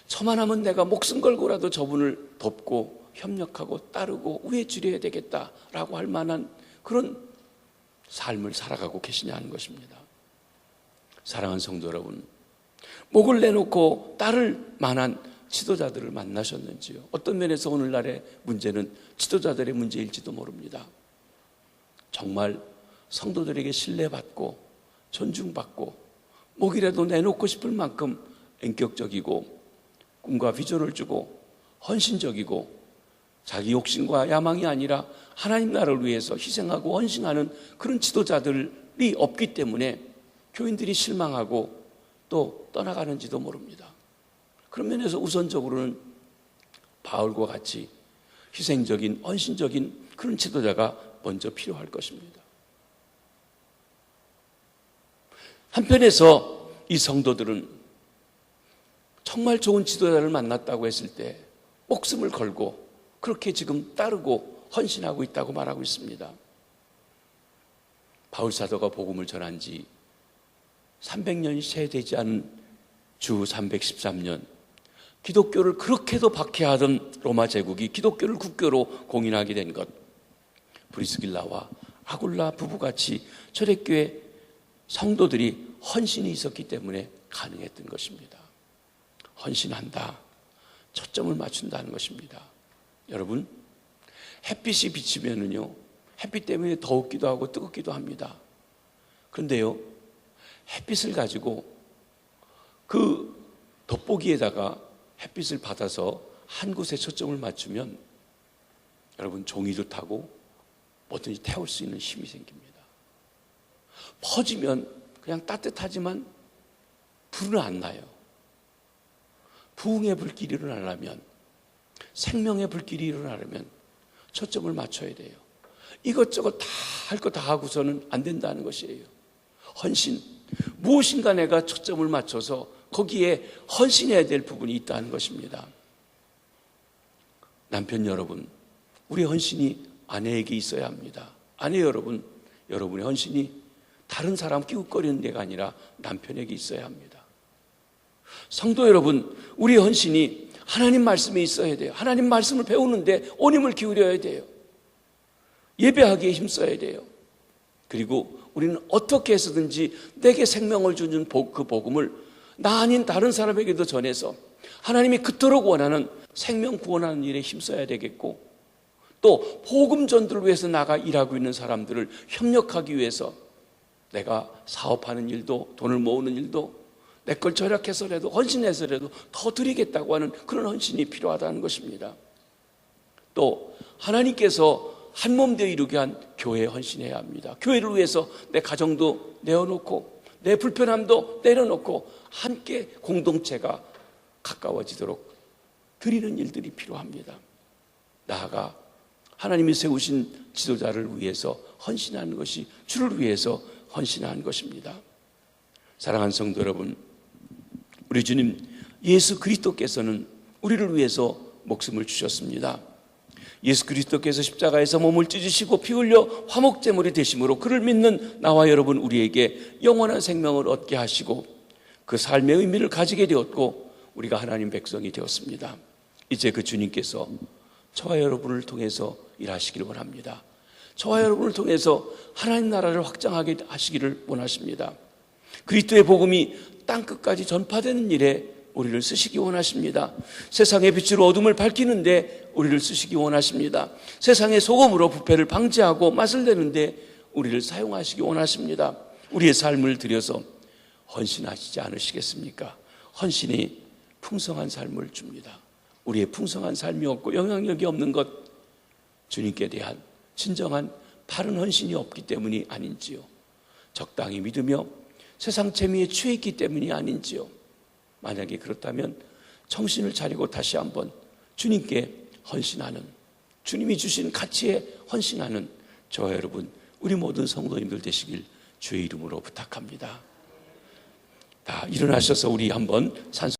저만하면 내가 목숨 걸고라도 저분을 돕고 협력하고 따르고 위해 주려야 되겠다라고 할 만한 그런 삶을 살아가고 계시냐 하는 것입니다. 사랑하는 성도 여러분, 목을 내놓고 따를 만한 지도자들을 만나셨는지요? 어떤 면에서 오늘날의 문제는 지도자들의 문제일지도 모릅니다. 정말 성도들에게 신뢰받고 존중받고 목이라도 내놓고 싶을 만큼 인격적이고 꿈과 비전을 주고 헌신적이고 자기 욕심과 야망이 아니라 하나님 나라를 위해서 희생하고 헌신하는 그런 지도자들이 없기 때문에 교인들이 실망하고 또 떠나가는지도 모릅니다. 그런 면에서 우선적으로는 바울과 같이 희생적인 헌신적인 그런 지도자가 먼저 필요할 것입니다. 한편에서 이 성도들은 정말 좋은 지도자를 만났다고 했을 때 목숨을 걸고 그렇게 지금 따르고 헌신하고 있다고 말하고 있습니다. 바울 사도가 복음을 전한 지 300년이 채 되지 않은 주 313년, 기독교를 그렇게도 박해하던 로마 제국이 기독교를 국교로 공인하게 된 것, 브리스길라와 아굴라 부부같이 초대교회 성도들이 헌신이 있었기 때문에 가능했던 것입니다. 헌신한다, 초점을 맞춘다는 것입니다. 여러분, 햇빛이 비치면은요, 햇빛 때문에 더웁기도 하고 뜨겁기도 합니다. 그런데요, 햇빛을 가지고 그 돋보기에다가 햇빛을 받아서 한 곳에 초점을 맞추면 여러분, 종이도 타고 뭐든지 태울 수 있는 힘이 생깁니다. 퍼지면 그냥 따뜻하지만 불은 안 나요. 부흥의 불길이 일어나려면, 생명의 불길이 일어나려면 초점을 맞춰야 돼요. 이것저것 다 할 거 다 하고서는 안 된다는 것이에요. 헌신, 무엇인가 내가 초점을 맞춰서 거기에 헌신해야 될 부분이 있다는 것입니다. 남편 여러분, 우리 헌신이 아내에게 있어야 합니다. 아내 여러분, 여러분의 헌신이 다른 사람 끼웃거리는 데가 아니라 남편에게 있어야 합니다. 성도 여러분, 우리 헌신이 하나님 말씀에 있어야 돼요. 하나님 말씀을 배우는데 온 힘을 기울여야 돼요. 예배하기에 힘써야 돼요. 그리고 우리는 어떻게 해서든지 내게 생명을 주는 그 복음을 나 아닌 다른 사람에게도 전해서 하나님이 그토록 원하는 생명 구원하는 일에 힘써야 되겠고, 또 복음 전도를 위해서 나가 일하고 있는 사람들을 협력하기 위해서 내가 사업하는 일도, 돈을 모으는 일도 내 걸 절약해서라도, 헌신해서라도 더 드리겠다고 하는 그런 헌신이 필요하다는 것입니다. 또 하나님께서 한 몸 되어 이루게 한 교회에 헌신해야 합니다. 교회를 위해서 내 가정도 내어놓고 내 불편함도 내려놓고 함께 공동체가 가까워지도록 드리는 일들이 필요합니다. 나아가 하나님이 세우신 지도자를 위해서 헌신하는 것이 주를 위해서 헌신하는 것입니다. 사랑하는 성도 여러분, 우리 주님 예수 그리스도께서는 우리를 위해서 목숨을 주셨습니다. 예수 그리스도께서 십자가에서 몸을 찢으시고 피 흘려 화목제물이 되심으로 그를 믿는 나와 여러분 우리에게 영원한 생명을 얻게 하시고 그 삶의 의미를 가지게 되었고 우리가 하나님 백성이 되었습니다. 이제 그 주님께서 저와 여러분을 통해서 일하시기를 원합니다. 저와 여러분을 통해서 하나님 나라를 확장하게 하시기를 원하십니다. 그리스도의 복음이 땅끝까지 전파되는 일에 우리를 쓰시기 원하십니다. 세상의 빛으로 어둠을 밝히는데 우리를 쓰시기 원하십니다. 세상의 소금으로 부패를 방지하고 맛을 내는데 우리를 사용하시기 원하십니다. 우리의 삶을 들여서 헌신하시지 않으시겠습니까? 헌신이 풍성한 삶을 줍니다. 우리의 풍성한 삶이 없고 영향력이 없는 것, 주님께 대한 진정한 바른 헌신이 없기 때문이 아닌지요? 적당히 믿으며 세상 재미에 취해 있기 때문이 아닌지요? 만약에 그렇다면 정신을 차리고 다시 한번 주님께 헌신하는, 주님이 주신 가치에 헌신하는 저와 여러분, 우리 모든 성도님들 되시길 주의 이름으로 부탁합니다. 다 일어나셔서 우리 한번 찬송